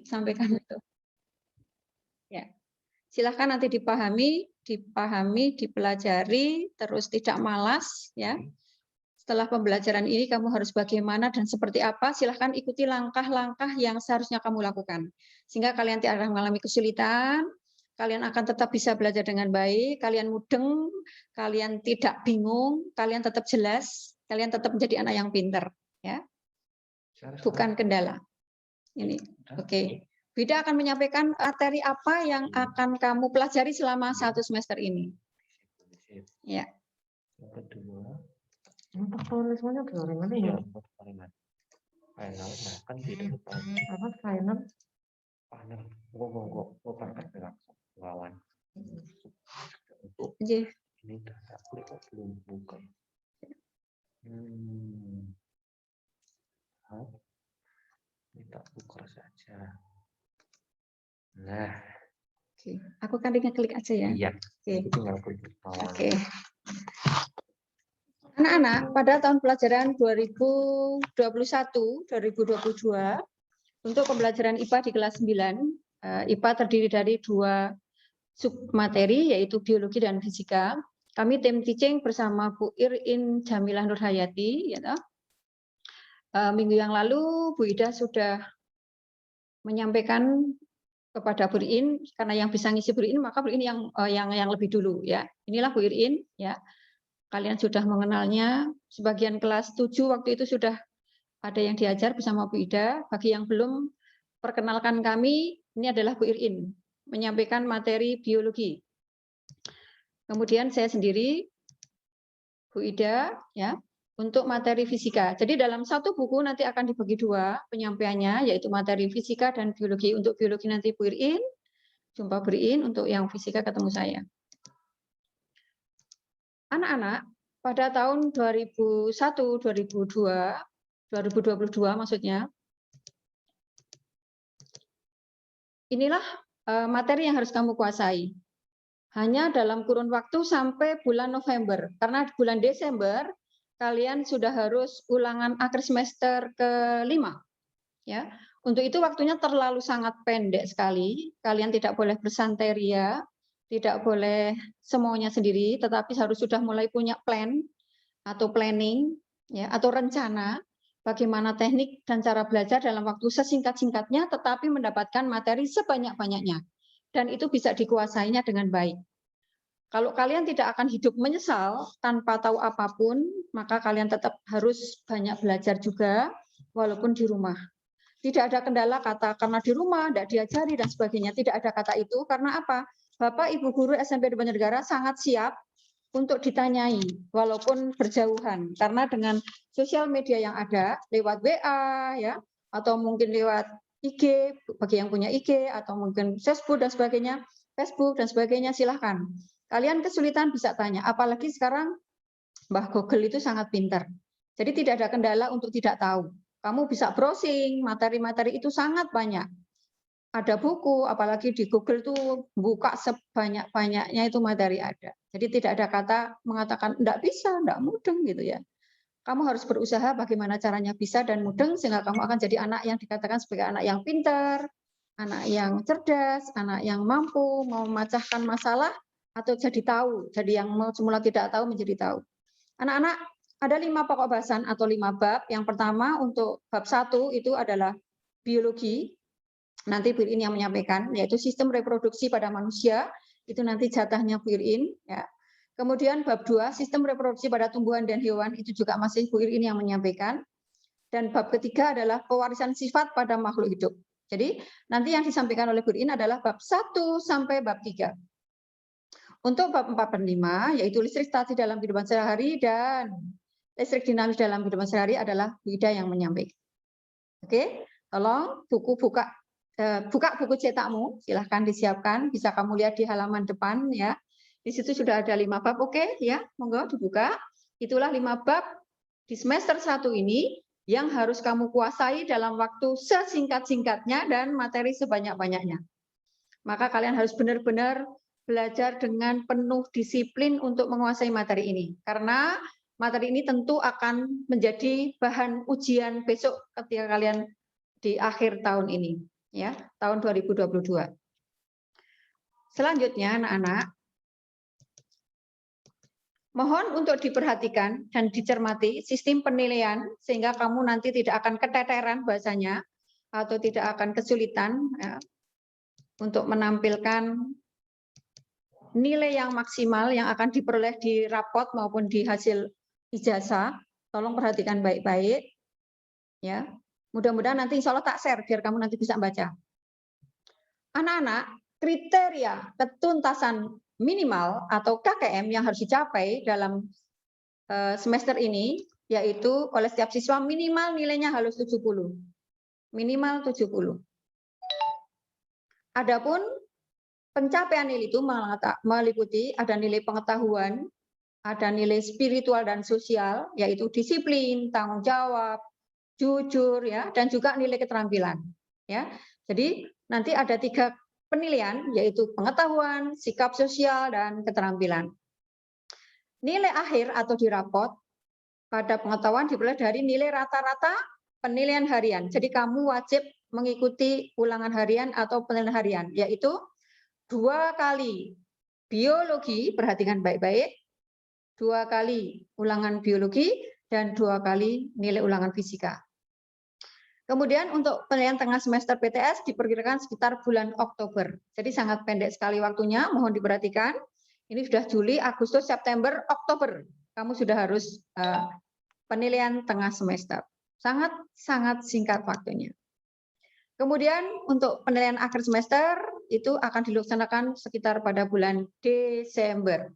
Sampaikan itu. Ya. Silahkan nanti dipahami, dipelajari, terus tidak malas, ya. Setelah pembelajaran ini kamu harus bagaimana dan seperti apa, silahkan ikuti langkah-langkah yang seharusnya kamu lakukan. Sehingga kalian tidak akan mengalami kesulitan, kalian akan tetap bisa belajar dengan baik, kalian mudeng, kalian tidak bingung, kalian tetap jelas, kalian tetap menjadi anak yang pintar, ya. Bukan kendala. Ini, oke. Bida akan menyampaikan materi apa yang akan kamu pelajari selama 1 semester ini. Ya. Yang kedua, Untuk tulisannya dari mana ya? final, nah kan di depan Apa final? panel, gua pakai langsung lawan. Untuk Iya. ini data klik kok belum buka. Kita buka saja. Nah, Oke. Aku kan klik aja ya. iya. Oke. Tinggal klik bawah. Oke. Anak-anak, pada tahun pelajaran 2021-2022 untuk pembelajaran IPA di kelas 9, IPA terdiri dari 2 submateri yaitu biologi dan fisika. Kami tim teaching bersama Bu Irin Jamilah Nurhayati, ya toh. Minggu yang lalu Bu Ida sudah menyampaikan kepada Bu Irin, karena yang bisa ngisi Bu Irin maka Bu Irin yang lebih dulu, ya. Inilah Bu Irin, ya. Kalian sudah mengenalnya. Sebagian kelas 7 waktu itu sudah ada yang diajar bersama Bu Ida. Bagi yang belum, perkenalkan kami, ini adalah Bu Irin menyampaikan materi biologi. Kemudian saya sendiri, Bu Ida, ya, untuk materi fisika. Jadi dalam satu buku nanti akan dibagi 2 penyampaiannya, yaitu materi fisika dan biologi. Untuk biologi nanti Bu Irin, jumpa Bu Irin, untuk yang fisika ketemu saya. Anak-anak, pada tahun 2022 maksudnya, inilah materi yang harus kamu kuasai. Hanya dalam kurun waktu sampai bulan November. Karena bulan Desember, kalian sudah harus ulangan akhir semester ke-5. Ya. Untuk itu waktunya terlalu sangat pendek sekali. Kalian tidak boleh bersantai ria, tidak boleh semuanya sendiri, tetapi harus sudah mulai punya plan atau planning, ya, atau rencana bagaimana teknik dan cara belajar dalam waktu sesingkat-singkatnya, tetapi mendapatkan materi sebanyak-banyaknya. Dan itu bisa dikuasainya dengan baik. Kalau kalian tidak akan hidup menyesal tanpa tahu apapun, maka kalian tetap harus banyak belajar juga, walaupun di rumah. Tidak ada kendala kata karena di rumah, tidak diajari, dan sebagainya. Tidak ada kata itu, karena apa? Bapak, Ibu Guru SMP di Banjarnegara sangat siap untuk ditanyai, walaupun berjauhan. Karena dengan sosial media yang ada, lewat WA, ya, atau mungkin lewat IG, bagi yang punya IG, atau mungkin Facebook dan sebagainya, silahkan. Kalian kesulitan bisa tanya, apalagi sekarang Mbah Google itu sangat pintar. Jadi tidak ada kendala untuk tidak tahu. Kamu bisa browsing, materi-materi itu sangat banyak. Ada buku, apalagi di Google itu buka sebanyak-banyaknya itu materi ada. Jadi tidak ada kata mengatakan enggak bisa, enggak mudeng gitu ya. Kamu harus berusaha bagaimana caranya bisa dan mudeng sehingga kamu akan jadi anak yang dikatakan sebagai anak yang pintar, anak yang cerdas, anak yang mampu memecahkan masalah atau jadi tahu, jadi yang semula tidak tahu menjadi tahu. Anak-anak, ada 5 pokok bahasan atau 5 bab. Yang pertama untuk bab 1 itu adalah biologi. Nanti Bu Irin yang menyampaikan, yaitu sistem reproduksi pada manusia. Itu nanti jatahnya Bu Irin. Ya. Kemudian bab 2, sistem reproduksi pada tumbuhan dan hewan. Itu juga masih Bu Irin yang menyampaikan. Dan bab ketiga adalah pewarisan sifat pada makhluk hidup. Jadi nanti yang disampaikan oleh Bu Irin adalah bab 1 sampai bab 3. Untuk bab 4 dan 5, yaitu listrik statis dalam kehidupan sehari-hari dan listrik dinamis dalam kehidupan sehari-hari adalah Bu Ida yang menyampaikan. Oke, tolong buka buku cetakmu, silahkan disiapkan, bisa kamu lihat di halaman depan ya. Di situ sudah ada 5 bab, oke ya, monggo dibuka. Itulah 5 bab di semester 1 ini yang harus kamu kuasai dalam waktu sesingkat-singkatnya dan materi sebanyak-banyaknya. Maka kalian harus benar-benar belajar dengan penuh disiplin untuk menguasai materi ini. Karena materi ini tentu akan menjadi bahan ujian besok ketika kalian di akhir tahun ini. ya, tahun 2022. Selanjutnya anak-anak, mohon untuk diperhatikan dan dicermati sistem penilaian sehingga kamu nanti tidak akan keteteran bahasanya atau tidak akan kesulitan ya, untuk menampilkan nilai yang maksimal yang akan diperoleh di rapot maupun di hasil ijazah. Tolong perhatikan baik-baik. Ya, mudah-mudahan nanti insya Allah tak share biar kamu nanti bisa baca. Anak-anak, kriteria ketuntasan minimal atau KKM yang harus dicapai dalam semester ini yaitu oleh setiap siswa minimal nilainya harus 70. Minimal 70. Adapun pencapaian nilai itu meliputi ada nilai pengetahuan, ada nilai spiritual dan sosial, yaitu disiplin, tanggung jawab, jujur, ya, dan juga nilai keterampilan. Ya, jadi nanti ada 3 penilaian, yaitu pengetahuan, sikap sosial, dan keterampilan. Nilai akhir atau di rapot pada pengetahuan diperoleh dari nilai rata-rata penilaian harian. Jadi kamu wajib mengikuti ulangan harian atau penilaian harian, yaitu 2 kali biologi, perhatikan baik-baik, 2 kali ulangan biologi, dan 2 kali nilai ulangan fisika. Kemudian untuk penilaian tengah semester PTS diperkirakan sekitar bulan Oktober. Jadi sangat pendek sekali waktunya, mohon diperhatikan. Ini sudah Juli, Agustus, September, Oktober. Kamu sudah harus penilaian tengah semester. Sangat singkat waktunya. Kemudian untuk penilaian akhir semester itu akan dilaksanakan sekitar pada bulan Desember.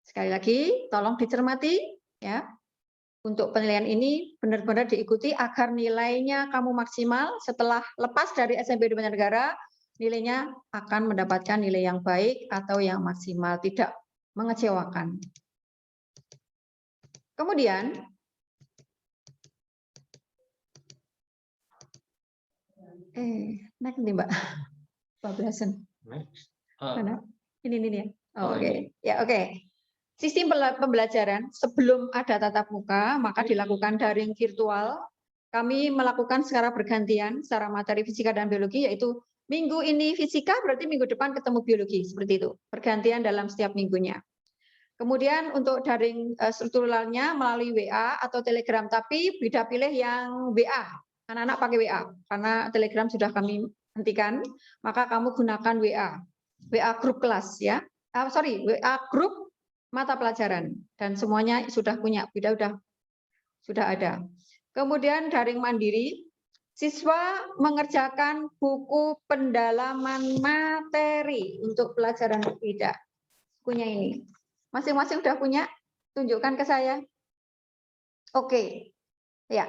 Sekali lagi, tolong dicermati ya. Untuk penilaian ini benar-benar diikuti agar nilainya kamu maksimal setelah lepas dari SMP 2 Banjarnegara, nilainya akan mendapatkan nilai yang baik atau yang maksimal, tidak mengecewakan. Kemudian naik nih Mbak. 12-an. Mana? Ini ya. Oh, oke. Ya, oke. Sistem pembelajaran sebelum ada tatap muka, maka dilakukan daring virtual. Kami melakukan secara bergantian, secara materi fisika dan biologi, yaitu minggu ini fisika, berarti minggu depan ketemu biologi, seperti itu. Bergantian dalam setiap minggunya. Kemudian untuk daring strukturalnya melalui WA atau Telegram, tapi beda pilih yang WA. Anak-anak pakai WA, karena Telegram sudah kami hentikan, maka kamu gunakan WA. WA grup kelas ya. WA grup mata pelajaran dan semuanya sudah punya, sudah ada. Kemudian daring mandiri, siswa mengerjakan buku pendalaman materi untuk pelajaran tidak punya ini. Masing-masing sudah punya? Tunjukkan ke saya. Oke. Ya.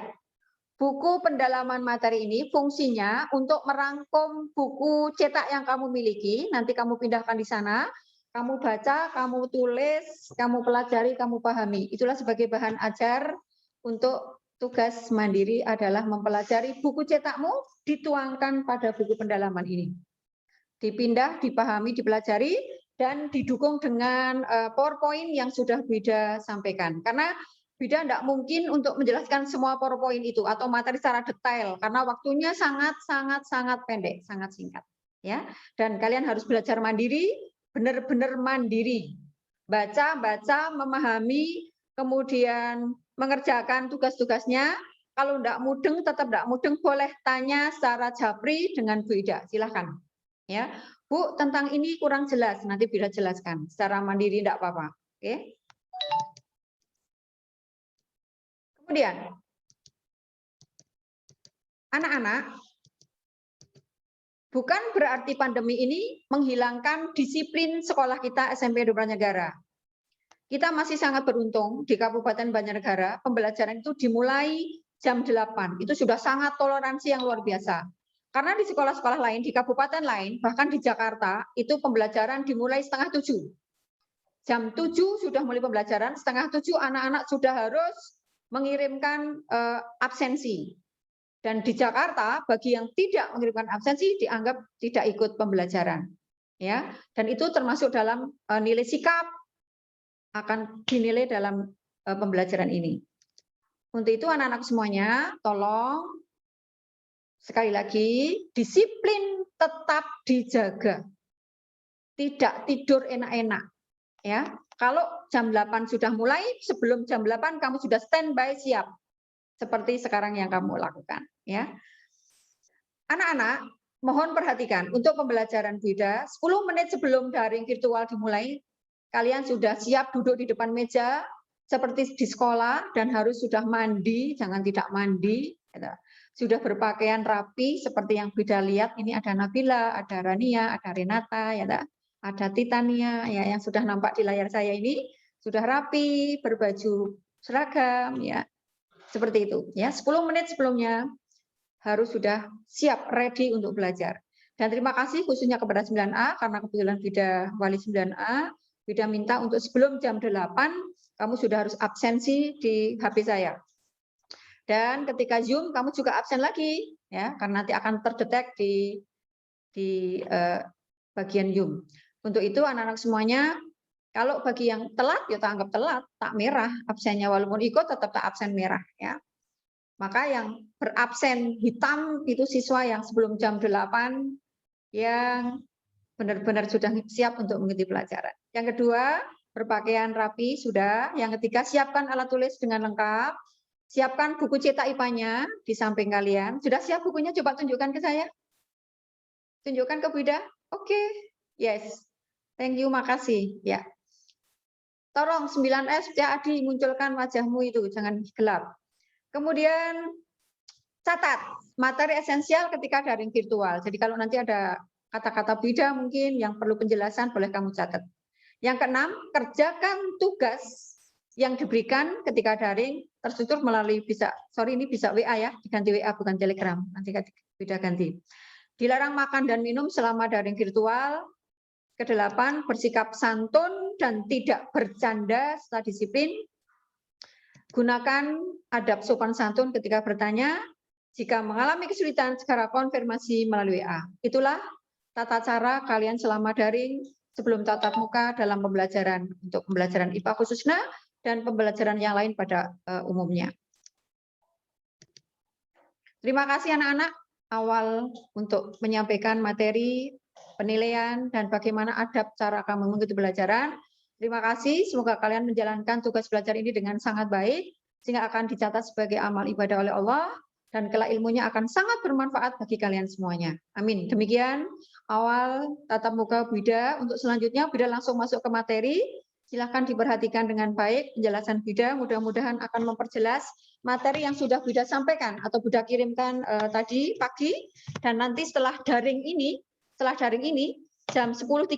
Buku pendalaman materi ini fungsinya untuk merangkum buku cetak yang kamu miliki, nanti kamu pindahkan di sana. Kamu baca, kamu tulis, kamu pelajari, kamu pahami. Itulah sebagai bahan ajar untuk tugas mandiri adalah mempelajari buku cetakmu, dituangkan pada buku pendalaman ini. Dipindah, dipahami, dipelajari, dan didukung dengan PowerPoint yang sudah Bida sampaikan. Karena Bida tidak mungkin untuk menjelaskan semua PowerPoint itu atau materi secara detail, karena waktunya sangat pendek, sangat singkat. Ya, dan kalian harus belajar mandiri, benar-benar mandiri, baca, memahami, kemudian mengerjakan tugas-tugasnya. Kalau tidak mudeng, tetap tidak mudeng, boleh tanya secara japri dengan Bu Ida. Silahkan. Ya, Bu, tentang ini kurang jelas, nanti Bida jelaskan. Secara mandiri tidak apa-apa. Oke. Kemudian, anak-anak, bukan berarti pandemi ini menghilangkan disiplin sekolah kita SMP 2 Banjarnegara. Kita masih sangat beruntung di Kabupaten Banjarnegara, pembelajaran itu dimulai jam 8. Itu sudah sangat toleransi yang luar biasa. Karena di sekolah-sekolah lain, di kabupaten lain, bahkan di Jakarta, itu pembelajaran dimulai setengah 7. Jam 7 sudah mulai pembelajaran, setengah 7 anak-anak sudah harus mengirimkan absensi. Dan di Jakarta, bagi yang tidak mengirimkan absensi, dianggap tidak ikut pembelajaran. Ya, dan itu termasuk dalam nilai sikap, akan dinilai dalam pembelajaran ini. Untuk itu anak-anak semuanya, tolong Sekali lagi, disiplin tetap dijaga. Tidak tidur enak-enak. Ya, kalau jam 8 sudah mulai, sebelum jam 8 kamu sudah standby siap. Seperti sekarang yang kamu lakukan. Ya, anak-anak, mohon perhatikan untuk pembelajaran Buddha, 10 menit sebelum daring virtual dimulai, kalian sudah siap duduk di depan meja seperti di sekolah dan harus sudah mandi, jangan tidak mandi. Sudah berpakaian rapi seperti yang Buddha lihat. Ini ada Nabila, ada Rania, ada Renata, ya, ada Titania, ya, yang sudah nampak di layar saya ini sudah rapi, berbaju seragam, ya, seperti itu. Ya, 10 menit sebelumnya harus sudah siap, ready untuk belajar. Dan terima kasih khususnya kepada 9A, karena kebetulan Buddha wali 9A, Buddha minta untuk sebelum jam 8, kamu sudah harus absensi di HP saya. Dan ketika Zoom, kamu juga absen lagi, ya, karena nanti akan terdetek di bagian Zoom. Untuk itu anak-anak semuanya, kalau bagi yang telat, ya tak anggap telat, tak merah absennya, walaupun ikut tetap tak absen merah, ya. Maka yang berabsen hitam itu siswa yang sebelum jam 8 yang benar-benar sudah siap untuk mengikuti pelajaran. Yang kedua, berpakaian rapi sudah. Yang ketiga, siapkan alat tulis dengan lengkap. Siapkan buku cetak IPA-nya di samping kalian. Sudah siap bukunya? Coba tunjukkan ke saya. Tunjukkan ke Buddha. Oke. Yes. Thank you, makasih. Ya. Tolong 9S, ya Adi, munculkan wajahmu itu, jangan gelap. Kemudian catat materi esensial ketika daring virtual. Jadi kalau nanti ada kata-kata Buddha mungkin yang perlu penjelasan, boleh kamu catat. Yang keenam, kerjakan tugas yang diberikan ketika daring terstruktur melalui ini bisa WA ya, diganti WA bukan Telegram, nanti Buddha ganti. Dilarang makan dan minum selama daring virtual. Kedelapan, bersikap santun dan tidak bercanda setelah disiplin. Gunakan adab sopan santun ketika bertanya. Jika mengalami kesulitan, segera konfirmasi melalui WA. Itulah tata cara kalian selama daring sebelum tatap muka dalam pembelajaran untuk pembelajaran IPA khususnya dan pembelajaran yang lain pada umumnya. Terima kasih anak-anak awal untuk menyampaikan materi, penilaian, dan bagaimana adab cara kamu mengikuti pelajaran. Terima kasih, semoga kalian menjalankan tugas belajar ini dengan sangat baik, sehingga akan dicatat sebagai amal ibadah oleh Allah, dan kelak ilmunya akan sangat bermanfaat bagi kalian semuanya. Amin. Demikian awal tatap muka Buddha. Untuk selanjutnya, Buddha langsung masuk ke materi. Silahkan diperhatikan dengan baik penjelasan Buddha, mudah-mudahan akan memperjelas materi yang sudah Buddha sampaikan atau Buddha kirimkan tadi pagi, dan nanti setelah daring ini jam 10.35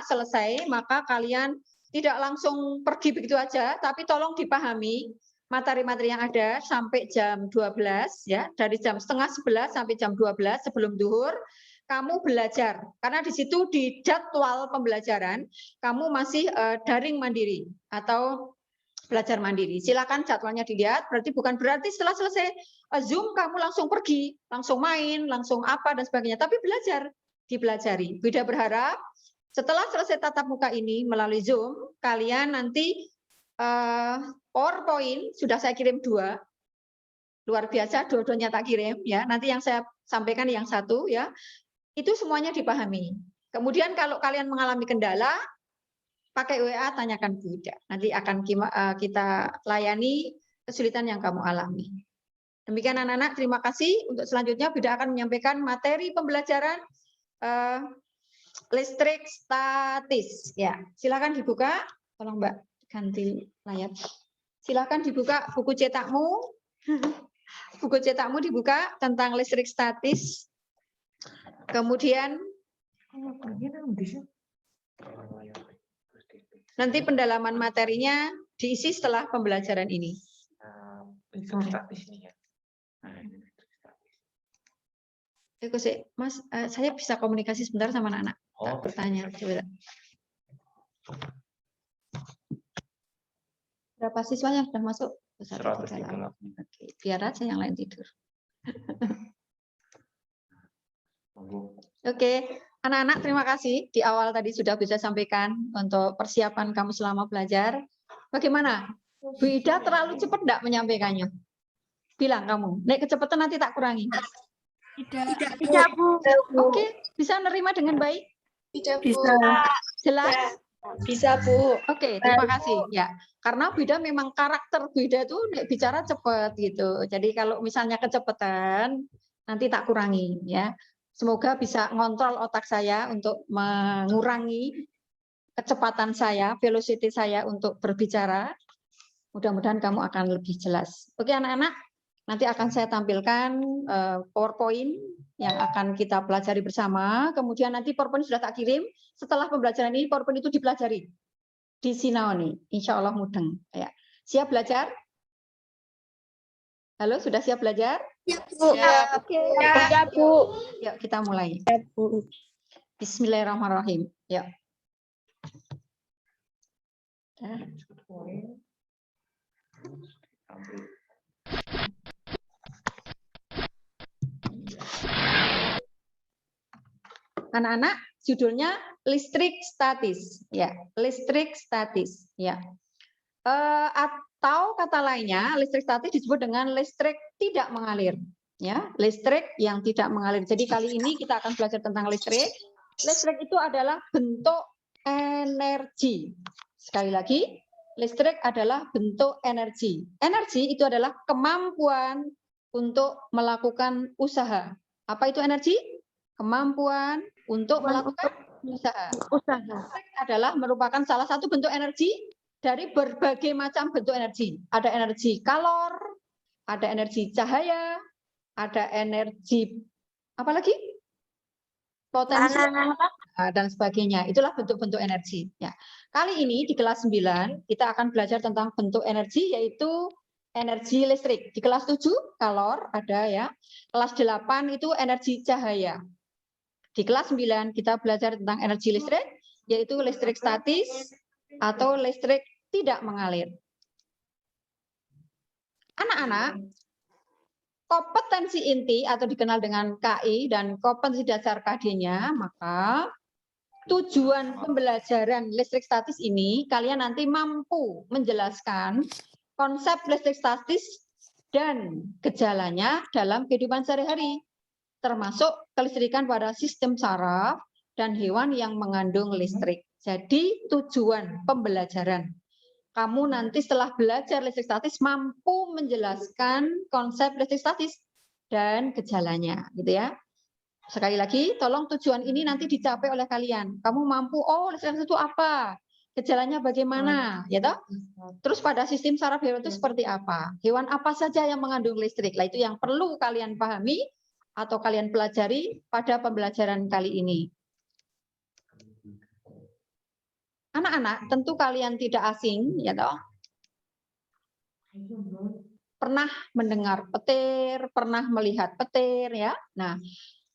selesai, maka kalian tidak langsung pergi begitu aja, tapi tolong dipahami materi-materi yang ada sampai jam 12 ya, dari jam 10:30 sampai jam 12 sebelum zuhur. Kamu belajar, karena di situ di jadwal pembelajaran kamu masih daring mandiri atau belajar mandiri. Silakan jadwalnya dilihat, bukan berarti setelah selesai Zoom kamu langsung pergi, langsung main, langsung apa dan sebagainya, tapi belajar, dipelajari. Buddha berharap setelah selesai tatap muka ini melalui Zoom, kalian nanti PowerPoint sudah saya kirim 2. Luar biasa, dua-duanya tak kirim ya. Nanti yang saya sampaikan yang 1 ya. Itu semuanya dipahami. Kemudian kalau kalian mengalami kendala, pakai WA, tanyakan Buddha. Nanti akan kita layani kesulitan yang kamu alami. Demikian anak-anak, terima kasih. Untuk selanjutnya Buddha akan menyampaikan materi pembelajaran listrik statis. Ya, silakan dibuka. Tolong Mbak ganti layar. Silakan dibuka buku cetakmu. Buku cetakmu dibuka tentang listrik statis. Kemudian nanti pendalaman materinya diisi setelah pembelajaran ini. Mas, saya bisa komunikasi sebentar sama anak-anak. Bertanya. Berapa siswa yang sudah masuk? 138. Oke, biar aja yang lain tidur. Oke, anak-anak terima kasih. Di awal tadi sudah bisa sampaikan untuk persiapan kamu selama belajar. Bagaimana? Buddha terlalu cepat enggak menyampaikannya? Bilang kamu, naik kecepatan nanti tak kurangi. Tidak, Bu. Oke, bisa nerima dengan baik? Bisa. Jelas? Bisa, Bu. Oke, terima kasih. Ya, karena beda memang karakter beda tuh nek bicara cepat gitu. Jadi kalau misalnya kecepatan nanti tak kurangi ya. Semoga bisa ngontrol otak saya untuk mengurangi kecepatan saya, velocity saya untuk berbicara. Mudah-mudahan kamu akan lebih jelas. Oke, anak-anak, nanti akan saya tampilkan PowerPoint yang akan kita pelajari bersama. Kemudian nanti PowerPoint sudah tak kirim. Setelah pembelajaran ini, PowerPoint itu dipelajari di Sinaoni, insya Allah mudeng. Ya. Siap belajar? Halo, sudah siap belajar? Siap. Oke. Siap, Bu. Yuk kita mulai. Siap, Bu. Bismillahirrahmanirrahim. Yuk. Anak-anak, judulnya listrik statis, ya, listrik statis, ya. Atau kata lainnya, listrik statis disebut dengan listrik tidak mengalir, ya, listrik yang tidak mengalir. Jadi kali ini kita akan belajar tentang listrik. Listrik itu adalah bentuk energi. Sekali lagi, listrik adalah bentuk energi. Energi itu adalah kemampuan untuk melakukan usaha. Apa itu energi? Kemampuan untuk melakukan usaha. Listrik adalah merupakan salah satu bentuk energi dari berbagai macam bentuk energi. Ada energi kalor, ada energi cahaya, ada energi apa lagi? Potensi dan sebagainya. Itulah bentuk-bentuk energi. Ya. Kali ini di kelas 9 kita akan belajar tentang bentuk energi, yaitu energi listrik. Di kelas 7 kalor ada ya. Kelas 8 itu energi cahaya. Di kelas 9 kita belajar tentang energi listrik, yaitu listrik statis atau listrik tidak mengalir. Anak-anak, kompetensi inti atau dikenal dengan KI dan kompetensi dasar KD-nya, maka tujuan pembelajaran listrik statis ini kalian nanti mampu menjelaskan konsep listrik statis dan gejalanya dalam kehidupan sehari-hari, termasuk kelistrikan pada sistem saraf dan hewan yang mengandung listrik. Jadi tujuan pembelajaran, kamu nanti setelah belajar listrik statis mampu menjelaskan konsep listrik statis dan gejalanya, gitu ya. Sekali lagi, tolong tujuan ini nanti dicapai oleh kalian. Kamu mampu, oh listrik statis itu apa? Gejalanya bagaimana? Ya toh? Terus pada sistem saraf hewan itu seperti apa? Hewan apa saja yang mengandung listrik? Nah, itu yang perlu kalian pahami atau kalian pelajari pada pembelajaran kali ini. Anak-anak, tentu kalian tidak asing, ya toh? Pernah mendengar petir, pernah melihat petir, ya. Nah,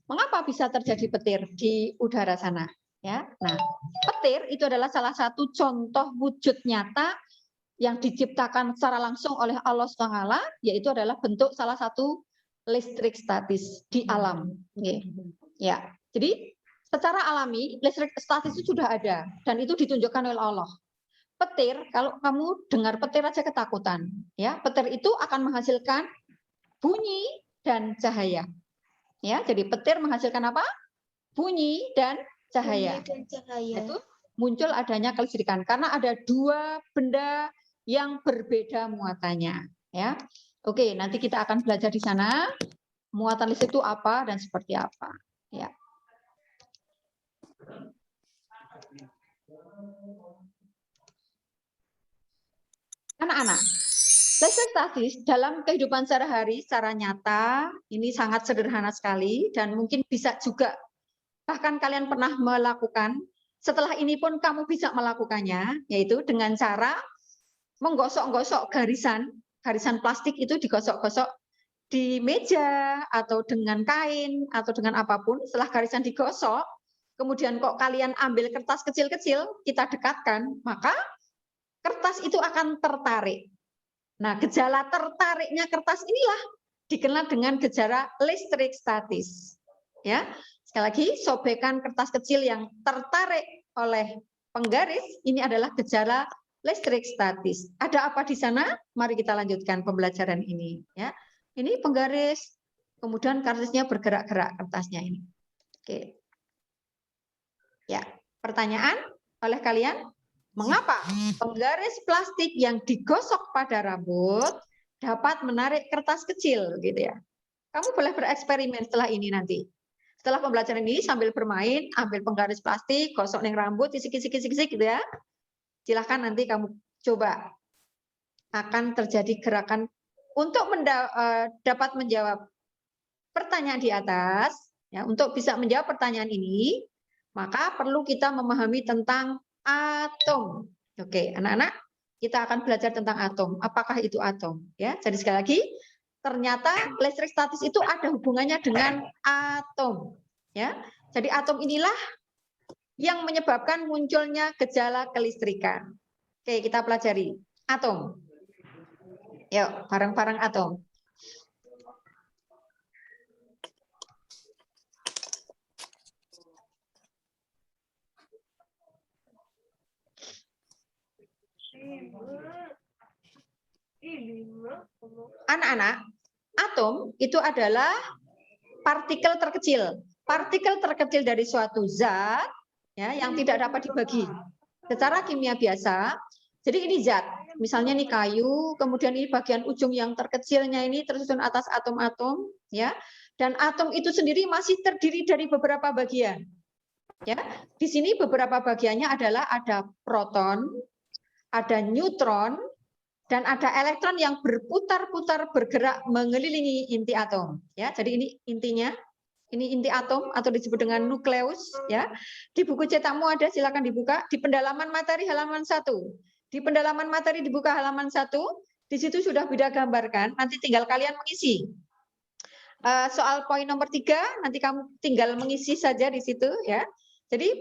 mengapa bisa terjadi petir di udara sana? Ya, nah, petir itu adalah salah satu contoh wujud nyata yang diciptakan secara langsung oleh Allah SWT, yaitu adalah bentuk salah satu listrik statis di alam. Ya, jadi secara alami listrik statis itu sudah ada dan itu ditunjukkan oleh Allah. Petir, kalau kamu dengar petir aja ketakutan, ya. Petir itu akan menghasilkan bunyi dan cahaya. Ya, jadi petir menghasilkan apa? Bunyi dan cahaya. Itu muncul adanya kelistrikan karena ada dua benda yang berbeda muatannya, ya. Oke, nanti kita akan belajar di sana muatan listrik itu apa dan seperti apa, ya. Anak-anak, listrik statis dalam kehidupan sehari-hari secara nyata ini sangat sederhana sekali dan mungkin bisa juga bahkan kalian pernah melakukan. Setelah ini pun kamu bisa melakukannya, yaitu dengan cara menggosok-gosok garisan plastik itu digosok-gosok di meja atau dengan kain atau dengan apapun. Setelah garisan digosok, kemudian kok kalian ambil kertas kecil-kecil, kita dekatkan, maka kertas itu akan tertarik. Nah, gejala tertariknya kertas inilah dikenal dengan gejala listrik statis. Ya, sekali lagi, sobekan kertas kecil yang tertarik oleh penggaris ini adalah gejala listrik statis. Ada apa di sana? Mari kita lanjutkan pembelajaran ini. Ya, ini penggaris kemudian karsisnya bergerak-gerak kertasnya ini. Oke. Ya, pertanyaan oleh kalian, mengapa penggaris plastik yang digosok pada rambut dapat menarik kertas kecil gitu ya? Kamu boleh bereksperimen setelah ini nanti. Setelah pembelajaran ini sambil bermain, ambil penggaris plastik, gosok ning rambut, kisik-kisik gitu ya. Silahkan nanti kamu coba. Akan terjadi gerakan untuk dapat menjawab pertanyaan di atas. Ya, untuk bisa menjawab pertanyaan ini, maka perlu kita memahami tentang atom. Oke, anak-anak, kita akan belajar tentang atom. Apakah itu atom? Ya, jadi sekali lagi, ternyata listrik statis itu ada hubungannya dengan atom. Ya, jadi atom inilah yang menyebabkan munculnya gejala kelistrikan. Oke, kita pelajari atom. Yuk, bareng-bareng atom. Anak-anak, atom itu adalah partikel terkecil. Partikel terkecil dari suatu zat ya, yang tidak dapat dibagi. Secara kimia biasa, jadi ini zat. Misalnya ini kayu, kemudian ini bagian ujung yang terkecilnya ini tersusun atas atom-atom, ya. Dan atom itu sendiri masih terdiri dari beberapa bagian. Ya, di sini beberapa bagiannya adalah ada proton, ada neutron, dan ada elektron yang berputar-putar bergerak mengelilingi inti atom. Ya, jadi ini intinya. Ini inti atom atau disebut dengan nukleus. Ya, di buku cetakmu ada, silakan dibuka. Di pendalaman materi halaman 1. Di pendalaman materi dibuka halaman 1. Di situ sudah Bida gambarkan. Nanti tinggal kalian mengisi. Soal poin nomor 3, nanti kamu tinggal mengisi saja di situ. Ya. Jadi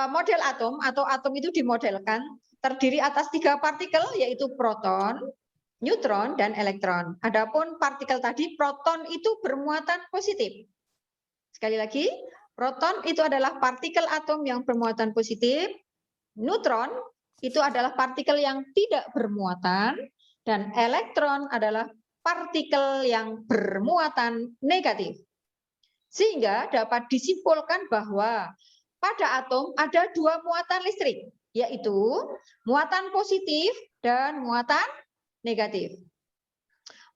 model atom atau atom itu dimodelkan terdiri atas 3 partikel, yaitu proton, neutron, dan elektron. Adapun partikel tadi, proton itu bermuatan positif. Sekali lagi, proton itu adalah partikel atom yang bermuatan positif, neutron itu adalah partikel yang tidak bermuatan, dan elektron adalah partikel yang bermuatan negatif. Sehingga dapat disimpulkan bahwa pada atom ada 2 muatan listrik, yaitu muatan positif dan muatan negatif.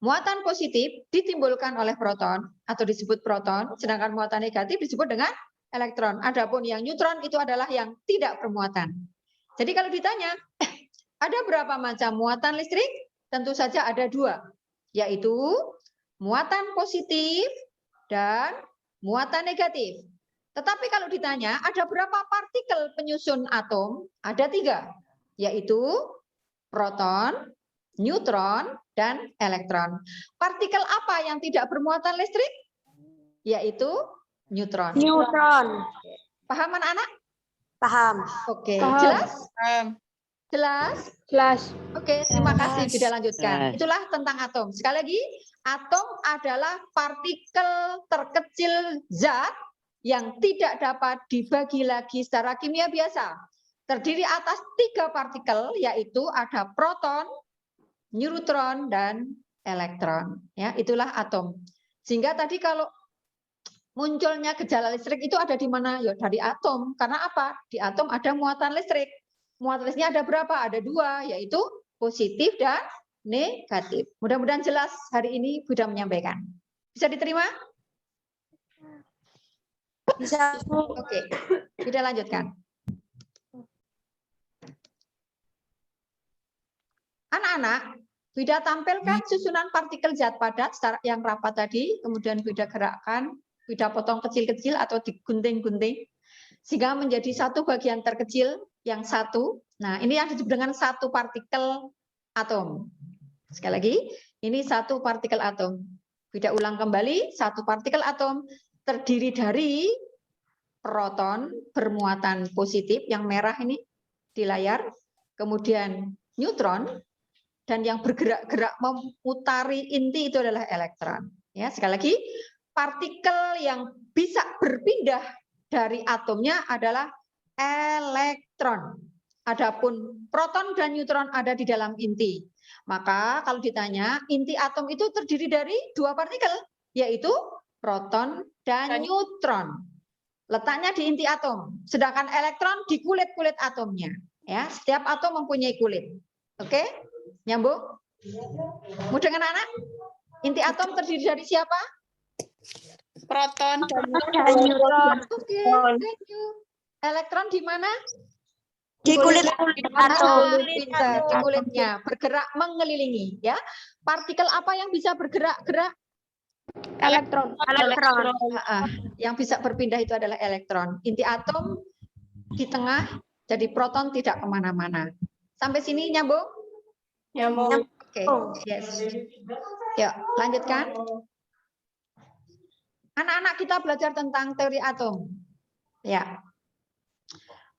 Muatan positif ditimbulkan oleh proton atau disebut proton, sedangkan muatan negatif disebut dengan elektron. Adapun yang neutron itu adalah yang tidak bermuatan. Jadi kalau ditanya, ada berapa macam muatan listrik? Tentu saja ada 2, yaitu muatan positif dan muatan negatif. Tetapi kalau ditanya, ada berapa partikel penyusun atom? Ada 3, yaitu proton, neutron, dan elektron. Partikel apa yang tidak bermuatan listrik? Yaitu neutron. Neutron. Paham anak-anak? Paham. Oke, Paham. jelas? Jelas? Jelas. Oke, terima kasih. Kita lanjutkan. Jelas. Itulah tentang atom. Sekali lagi, atom adalah partikel terkecil zat yang tidak dapat dibagi lagi secara kimia biasa. Terdiri atas 3 partikel, yaitu ada proton, neutron, dan elektron. Ya, itulah atom. Sehingga tadi kalau munculnya gejala listrik itu ada di mana? Ya, dari atom. Karena apa? Di atom ada muatan listrik. Muatan listriknya ada berapa? Ada 2, yaitu positif dan negatif. Mudah-mudahan jelas hari ini Bunda menyampaikan. Bisa diterima? Bisa, Bu. Oke, kita lanjutkan. Anak-anak, Bida tampilkan susunan partikel zat padat yang rapat tadi, kemudian Bida gerakkan, Bida potong kecil-kecil atau digunting-gunting, sehingga menjadi satu bagian terkecil yang satu. Nah, ini yang disebut dengan satu partikel atom. Sekali lagi, ini satu partikel atom. Bida ulang kembali, satu partikel atom terdiri dari proton bermuatan positif, yang merah ini di layar, kemudian neutron, dan yang bergerak-gerak memutari inti itu adalah elektron. Ya, sekali lagi, partikel yang bisa berpindah dari atomnya adalah elektron. Adapun proton dan neutron ada di dalam inti. Maka kalau ditanya, inti atom itu terdiri dari 2 partikel, yaitu proton dan neutron. Letaknya di inti atom, sedangkan elektron di kulit-kulit atomnya. Ya, setiap atom mempunyai kulit. Oke, nyambung? Mudah anak-anak? Inti atom terdiri dari siapa? Proton dan neutron. Oke, thank you. Elektron di mana? Di kulit atom. Pintar, di kulitnya, bergerak mengelilingi. Ya, partikel apa yang bisa bergerak-gerak? Elektron. Yang bisa berpindah itu adalah elektron. Inti atom di tengah, jadi proton tidak kemana-mana. Sampai sini nyambung? nyambung. Oke, yes. Yuk, lanjutkan. Anak-anak kita belajar tentang teori atom. Ya.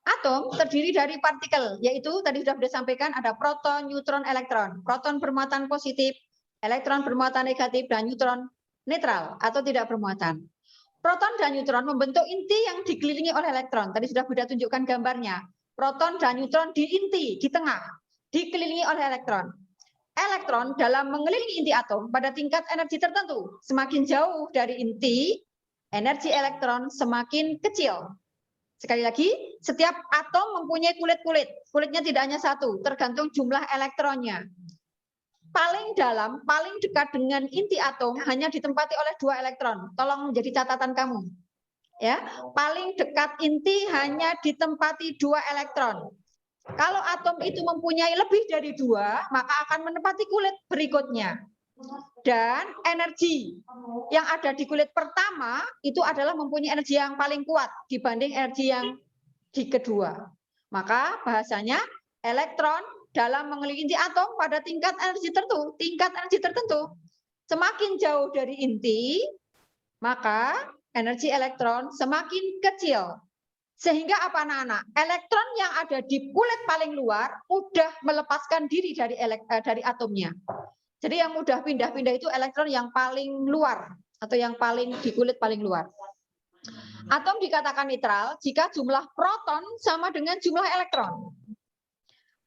Atom terdiri dari partikel, yaitu tadi sudah disampaikan ada proton, neutron, elektron. Proton bermuatan positif, elektron bermuatan negatif, dan neutron netral atau tidak bermuatan. Proton dan neutron membentuk inti yang dikelilingi oleh elektron. Tadi sudah Bunda tunjukkan gambarnya. Proton dan neutron di inti, di tengah, dikelilingi oleh elektron. Elektron dalam mengelilingi inti atom pada tingkat energi tertentu. Semakin jauh dari inti, energi elektron semakin kecil. Sekali lagi, setiap atom mempunyai kulit-kulit. Kulitnya tidak hanya satu, tergantung jumlah elektronnya. Paling dalam, paling dekat dengan inti atom hanya ditempati oleh 2 elektron. Tolong menjadi catatan kamu. Ya, paling dekat inti hanya ditempati 2 elektron. Kalau atom itu mempunyai lebih dari 2, maka akan menempati kulit berikutnya. Dan energi yang ada di kulit pertama itu adalah mempunyai energi yang paling kuat dibanding energi yang di kedua. Maka bahasanya elektron dalam mengelilingi inti atom pada tingkat energi tertentu. Semakin jauh dari inti, maka energi elektron semakin kecil. Sehingga apa anak-anak? Elektron yang ada di kulit paling luar mudah melepaskan diri dari atomnya. Jadi yang mudah pindah-pindah itu elektron yang paling luar atau yang paling di kulit paling luar. Atom dikatakan netral jika jumlah proton sama dengan jumlah elektron.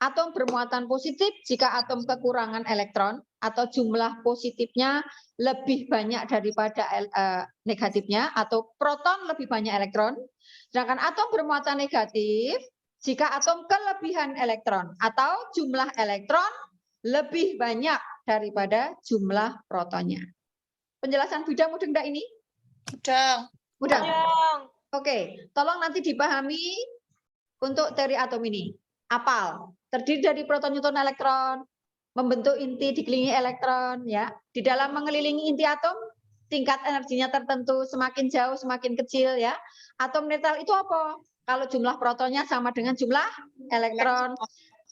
Atom bermuatan positif jika atom kekurangan elektron atau jumlah positifnya lebih banyak daripada negatifnya atau proton lebih banyak elektron. Sedangkan atom bermuatan negatif jika atom kelebihan elektron atau jumlah elektron lebih banyak daripada jumlah protonnya. Penjelasan Bunda mudah enggak ini? Mudah. Mudah. Oke, tolong nanti dipahami untuk teori atom ini. Apal, terdiri dari proton, neutron, elektron, membentuk inti dikelilingi elektron, ya. Di dalam mengelilingi inti atom, tingkat energinya tertentu, semakin jauh semakin kecil, ya. Atom netral itu apa? Kalau jumlah protonnya sama dengan jumlah elektron.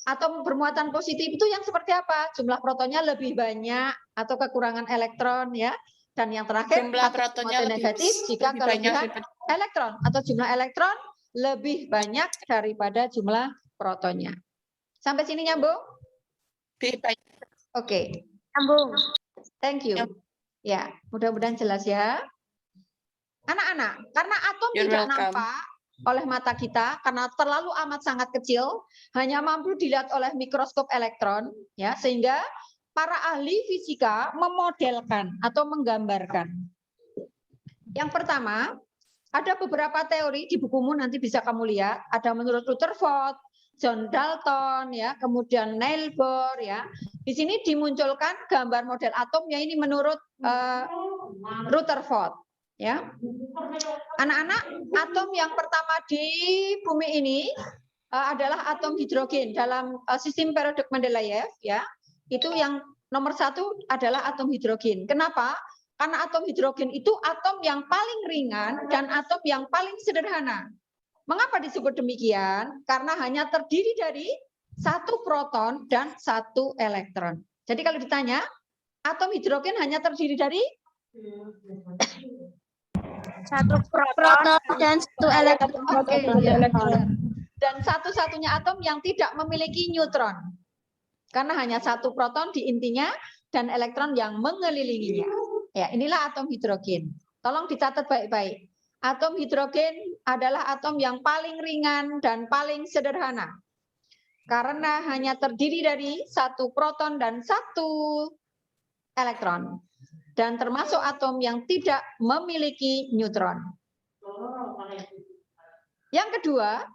Atom bermuatan positif itu yang seperti apa? Jumlah protonnya lebih banyak atau kekurangan elektron, ya. Dan yang terakhir, Jumlah atom protonnya bermuatan negatif jika lebih banyak kelebihan elektron atau jumlah elektron lebih banyak daripada jumlah protonnya. Sampai sini nyambung? lebih banyak. Oke, Nyambung. thank you. Ya, mudah-mudahan jelas ya. Anak-anak, karena atom You're tidak welcome. nampak oleh mata kita karena terlalu amat sangat kecil, hanya mampu dilihat oleh mikroskop elektron, ya, sehingga para ahli fisika memodelkan atau menggambarkan. Yang pertama, ada beberapa teori di bukumu nanti bisa kamu lihat. Ada menurut Rutherford, John Dalton, ya, kemudian Neil Bohr, ya. Di sini dimunculkan gambar model atomnya ini menurut Rutherford, ya. Anak-anak, atom yang pertama di bumi ini adalah atom hidrogen dalam sistem periode Mendeleev, ya. Itu yang nomor 1 adalah atom hidrogen. Kenapa? Karena atom hidrogen itu atom yang paling ringan dan atom yang paling sederhana. Mengapa disebut demikian? Karena hanya terdiri dari 1 proton dan 1 elektron. Jadi kalau ditanya, atom hidrogen hanya terdiri dari 1 proton dan 1 elektron. Oke, dan satu-satunya atom yang tidak memiliki neutron. Karena hanya 1 proton di intinya dan elektron yang mengelilinginya. Ya, inilah atom hidrogen. Tolong dicatat baik-baik. Atom hidrogen adalah atom yang paling ringan dan paling sederhana. Karena hanya terdiri dari 1 proton dan 1 elektron. dan termasuk atom yang tidak memiliki neutron. Yang kedua,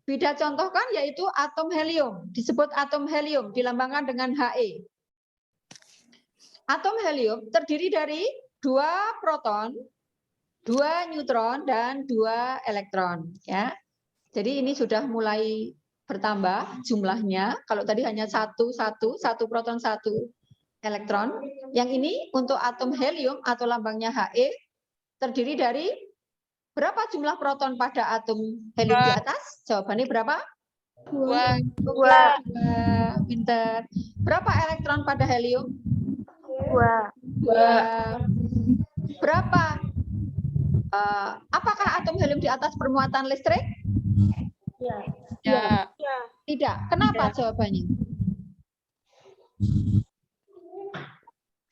Bida contohkan yaitu atom helium. Disebut atom helium, dilambangkan dengan He. Atom helium terdiri dari 2 proton, 2 neutron, dan 2 elektron. Ya. Jadi ini sudah mulai bertambah jumlahnya. Kalau tadi hanya satu proton, 1 elektron. Yang ini untuk atom helium atau lambangnya He terdiri dari berapa jumlah proton pada atom helium di atas? Jawabannya berapa? 2. 2. Pinter. Berapa elektron pada helium? 2. 2. Berapa? Apakah atom helium di atas bermuatan listrik? Ya. Tidak. Kenapa jawabannya?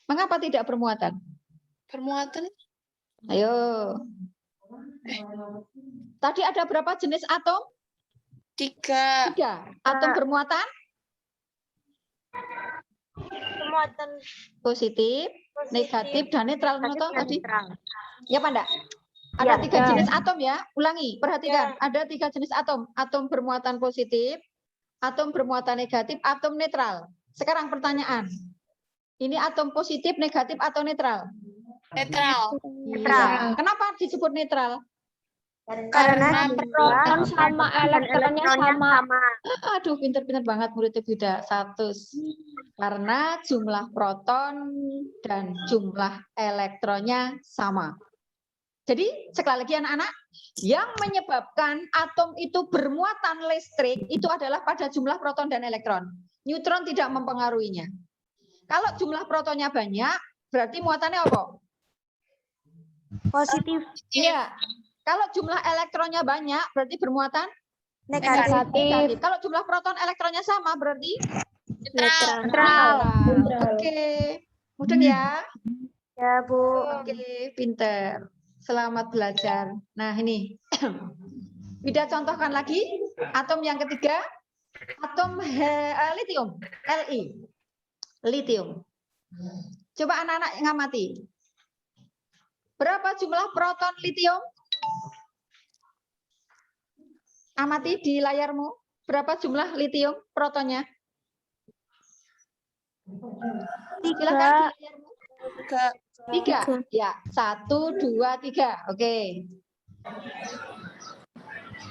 Mengapa tidak bermuatan? Bermuatan Ayo. Tadi ada berapa jenis atom? 3. 3. Atom bermuatan Bermuatan positif, negatif, dan netral. Menurut tadi? netral. Ya, Pak, enggak? Ada 3 jenis atom ya. Ulangi, perhatikan. Ada 3 jenis atom. Atom bermuatan positif, atom bermuatan negatif, atom netral. Sekarang pertanyaan. Ini atom positif, negatif, atau netral? Netral. Iya. Kenapa disebut netral? Karena proton sama elektronnya sama. Aduh, pinter-pinter banget muridnya Bida. 100. Karena jumlah proton dan jumlah elektronnya sama. Jadi, sekali lagi anak-anak, yang menyebabkan atom itu bermuatan listrik itu adalah pada jumlah proton dan elektron. Neutron tidak mempengaruhinya. Kalau jumlah protonnya banyak, berarti muatannya apa? Positif. Iya. Kalau jumlah elektronnya banyak, berarti bermuatan Negatif. Kalau jumlah proton elektronnya sama, berarti Netral. Oke. Mudeng ya. Ya, Bu. Oke, pinter. Selamat belajar. Nah, ini. Bida contohkan lagi. Atom yang ketiga. Atom litium. Li. Litium. Coba anak-anak ngamati. Berapa jumlah proton litium? Amati di layarmu. Berapa jumlah litium protonnya? Silakan di layarmu. 3. Ya, 1, 2, 3. Oke.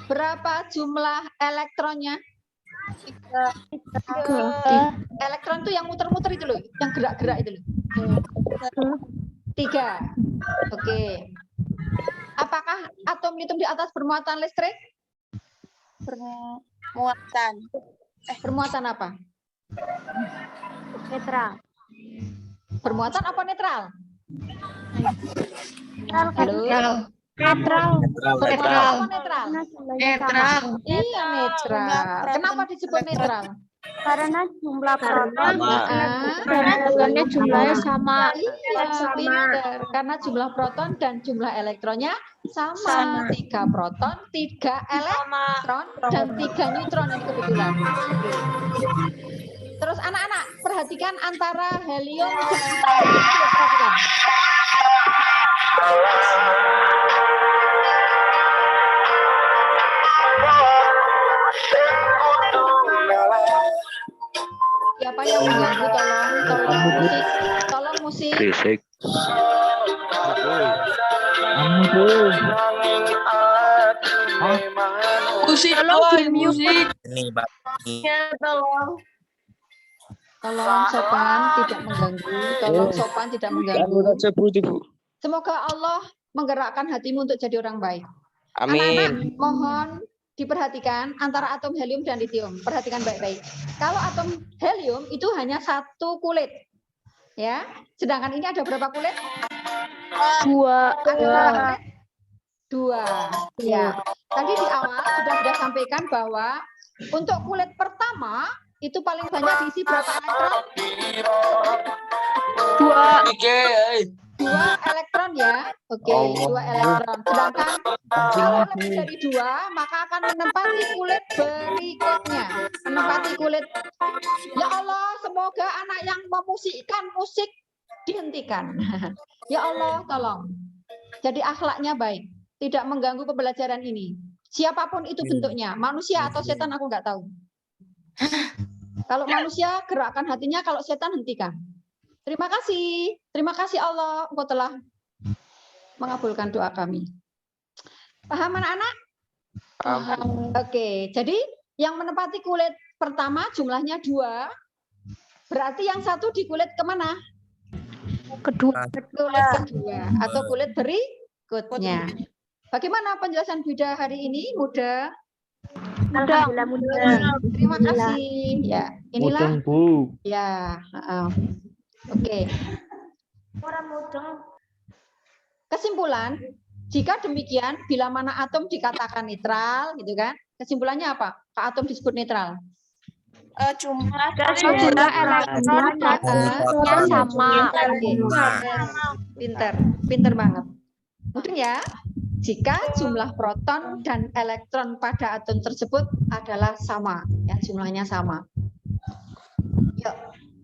Berapa jumlah elektronnya? 3. Elektron itu yang muter-muter itu loh, yang gerak-gerak itu loh. 3. Oke. Apakah atom litium di atas bermuatan listrik? Bermuatan. Bermuatan apa? Netral. Bermuatan apa netral? Halo? Netral. Bermuatan apa netral? Netral. Iya, netral. Kenapa disebut netral? Karena jumlah proton jumlahnya sama. Iya, pinter. Karena jumlah proton dan jumlah elektronnya sama. 3 proton, 3 elektron, dan 3 neutron ini kebetulan. Terus anak-anak, perhatikan antara helium dan perhatikan. Siapa yang mengganggu? Tolong musik. Berisik. Musik, tolong musik. Ini, Pak. Tolong sopan tidak mengganggu. Tolong sopan tidak mengganggu. Semoga Allah menggerakkan hatimu untuk jadi orang baik. Anak-anak, mohon diperhatikan antara atom helium dan litium. Perhatikan baik-baik. Kalau atom helium itu hanya 1 kulit. Ya. Sedangkan ini ada berapa kulit? 2. Ada 2. Ya. Tadi di awal sudah sampaikan bahwa untuk kulit pertama itu paling banyak diisi berapa elektron? 2 elektron ya. Oke, 2 elektron. Sedangkan kalau lebih dari 2, maka akan menempati kulit berikutnya. Menempati kulit. Ya Allah, semoga anak yang memusikkan musik di dihentikan. Ya Allah, tolong. Jadi akhlaknya baik, tidak mengganggu pembelajaran ini. Siapapun itu bentuknya, manusia atau setan aku nggak tahu. Kalau manusia gerakkan hatinya, kalau setan hentikan. Terima kasih Allah, Engkau telah mengabulkan doa kami. Paham anak-anak? Paham. Oke, jadi yang menempati kulit pertama jumlahnya 2, berarti yang satu di kulit kemana? Kedua. Kulit kedua atau kulit berikutnya. Bagaimana penjelasan Bida hari ini? Mudah? Alhamdulillah mudah. Terima kasih. Ya, inilah. Bu. Ya, oke. Kesimpulan, jika demikian, bila mana atom dikatakan netral, gitu kan? Kesimpulannya apa? Atom disebut netral. Jumlah Jumlah elektron dan protonsnya sama. Pinter banget. Mungkin ya, jika jumlah proton dan elektron pada atom tersebut adalah sama, ya jumlahnya sama. Yuk,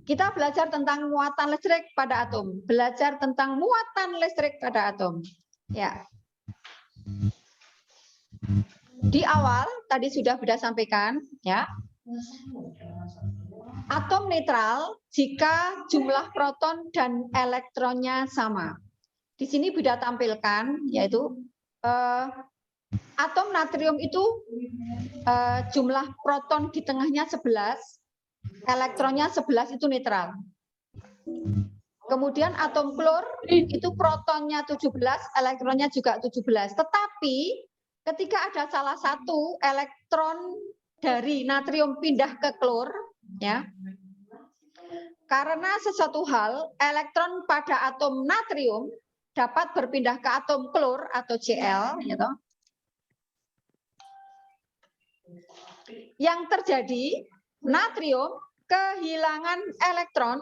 kita belajar tentang muatan listrik pada atom. Belajar tentang muatan listrik pada atom. Ya. Di awal tadi sudah Bida sampaikan, ya. Atom netral jika jumlah proton dan elektronnya sama. Di sini Bida tampilkan yaitu atom natrium itu jumlah proton di tengahnya 11, elektronnya 11 itu netral. Kemudian atom klor itu protonnya 17, elektronnya juga 17. Tetapi ketika ada salah satu elektron dari natrium pindah ke klor, ya, karena sesuatu hal elektron pada atom natrium dapat berpindah ke atom klor atau Cl, gitu. Yang terjadi natrium kehilangan elektron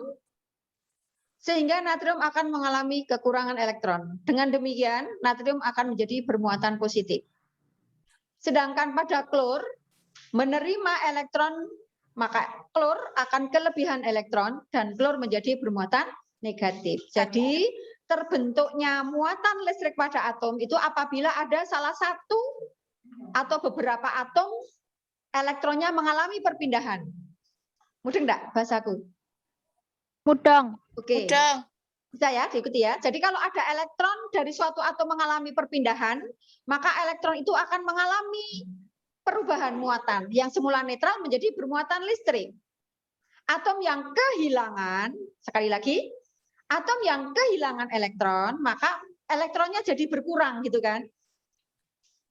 sehingga natrium akan mengalami kekurangan elektron. Dengan demikian natrium akan menjadi bermuatan positif. Sedangkan pada klor menerima elektron, maka klor akan kelebihan elektron dan klor menjadi bermuatan negatif. Jadi terbentuknya muatan listrik pada atom itu apabila ada salah satu atau beberapa atom elektronnya mengalami perpindahan. Mudah enggak bahasaku? Mudang. Oke. Mudah. Bisa ya, diikuti ya. Jadi kalau ada elektron dari suatu atom mengalami perpindahan, maka elektron itu akan mengalami perubahan muatan yang semula netral menjadi bermuatan listrik. Atom yang kehilangan, sekali lagi, atom yang kehilangan elektron, maka elektronnya jadi berkurang gitu kan.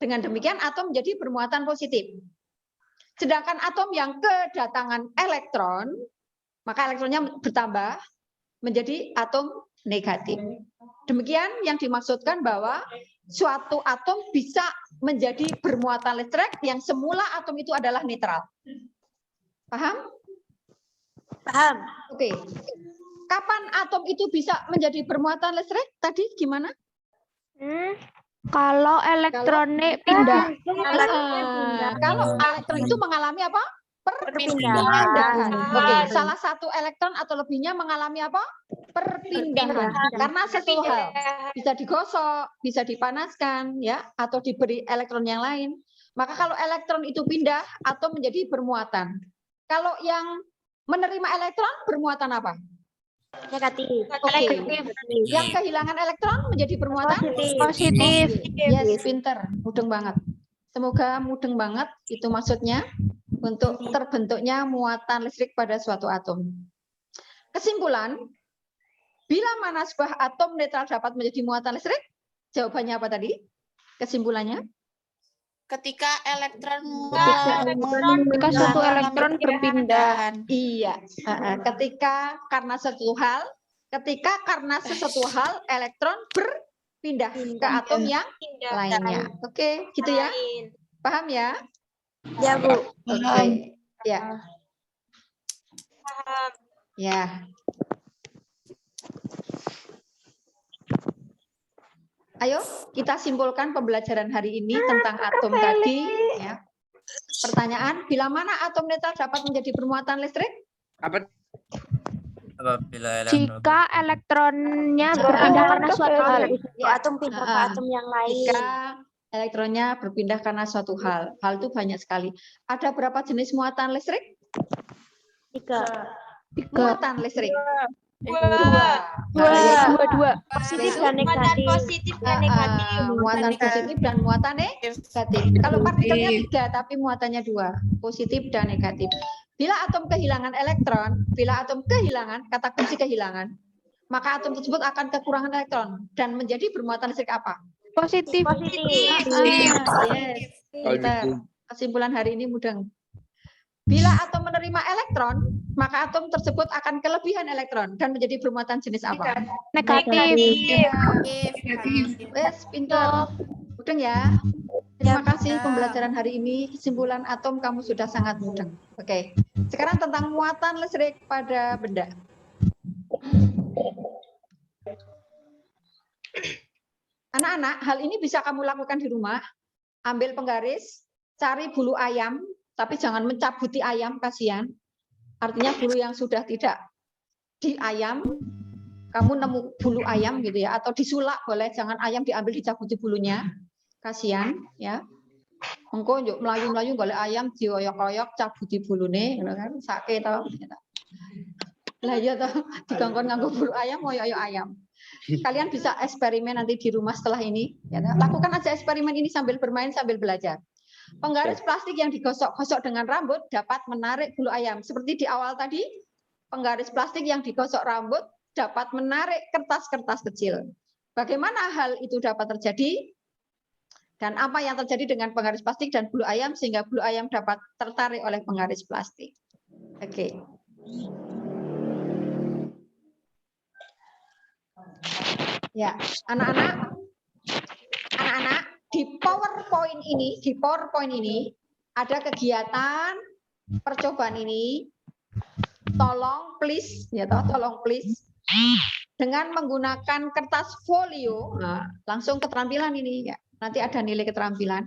Dengan demikian atom menjadi bermuatan positif. Sedangkan atom yang kedatangan elektron, maka elektronnya bertambah menjadi atom negatif. Demikian yang dimaksudkan bahwa suatu atom bisa menjadi bermuatan listrik yang semula atom itu adalah netral. Paham? Paham. Oke. Kapan atom itu bisa menjadi bermuatan listrik? Tadi gimana? Kalau elektronnya pindah. Kalau elektron itu mengalami apa? Perpindahan. Oke, salah satu elektron atau lebihnya mengalami apa? Perpindahan. Karena sesuatu hal bisa digosok, bisa dipanaskan, ya, atau diberi elektron yang lain. Maka kalau elektron itu pindah, atom menjadi bermuatan. Kalau yang menerima elektron bermuatan apa? Negatif. Oke. Yang kehilangan elektron menjadi bermuatan Positif. Yes, pinter, mudeng banget. Semoga mudeng banget itu maksudnya untuk terbentuknya muatan listrik pada suatu atom. Kesimpulan, bila mana sebuah atom netral dapat menjadi muatan listrik? Jawabannya apa tadi? Kesimpulannya? Ketika elektron Ketika suatu elektron berpindah. Iya, ketika karena sesuatu hal elektron berpindah ke atom yang lainnya. Oke, gitu ya. Paham ya? Ya, Bu. Oke. Ya. Ya. Ayo kita simpulkan pembelajaran hari ini tentang atom tadi. Ya. Pertanyaan, bila mana atom netral dapat menjadi bermuatan listrik? Apa? Apabila Jika elektronnya berpindah karena suatu hal. Ya. Atom pindah ke atom yang lain. Jika elektronnya berpindah karena suatu hal. Hal itu banyak sekali. Ada berapa jenis muatan listrik? 3. Muatan listrik. Dua. Positif dan negatif. Positif dan negatif. Muatan positif dan muatan negatif. Kalau partikelnya 3, tapi muatannya 2, positif dan negatif. Bila atom kehilangan elektron, bila atom kehilangan, kata kunci kehilangan, maka atom tersebut akan kekurangan elektron dan menjadi bermuatan listrik apa? Positif. Yes. Pintar. Kesimpulan hari ini mudah. Bila atom menerima elektron, maka atom tersebut akan kelebihan elektron dan menjadi bermuatan jenis apa? Negatif. Wes, pintar. Mudeng ya. Terima kasih pembelajaran hari ini. Kesimpulan atom kamu sudah sangat mudeng. Oke. Sekarang tentang muatan listrik pada benda. Anak-anak, hal ini bisa kamu lakukan di rumah. Ambil penggaris, cari bulu ayam, tapi jangan mencabuti ayam, kasihan. Artinya bulu yang sudah tidak di ayam, kamu nemu bulu ayam gitu ya, atau disulak boleh, jangan ayam diambil dicabuti bulunya, kasihan ya. Engko yuk melayu-melayu golek ayam dioyok-oyok cabuti bulune, ngono kan, sakit tau. Lah iya toh, dikongkon nganggo bulu ayam, oyok-oyok ayam. Kalian bisa eksperimen nanti di rumah setelah ini, ya, lakukan aja eksperimen ini sambil bermain sambil belajar. Penggaris plastik yang digosok-gosok dengan rambut dapat menarik bulu ayam. Seperti di awal tadi, penggaris plastik yang digosok rambut dapat menarik kertas-kertas kecil. Bagaimana hal itu dapat terjadi? Dan apa yang terjadi dengan penggaris plastik dan bulu ayam sehingga bulu ayam dapat tertarik oleh penggaris plastik? Oke. Ya, anak-anak, di PowerPoint ini ada kegiatan percobaan ini. Tolong please, ya toh, tolong please. Dengan menggunakan kertas folio, nah, langsung keterampilan ini ya. Nanti ada nilai keterampilan.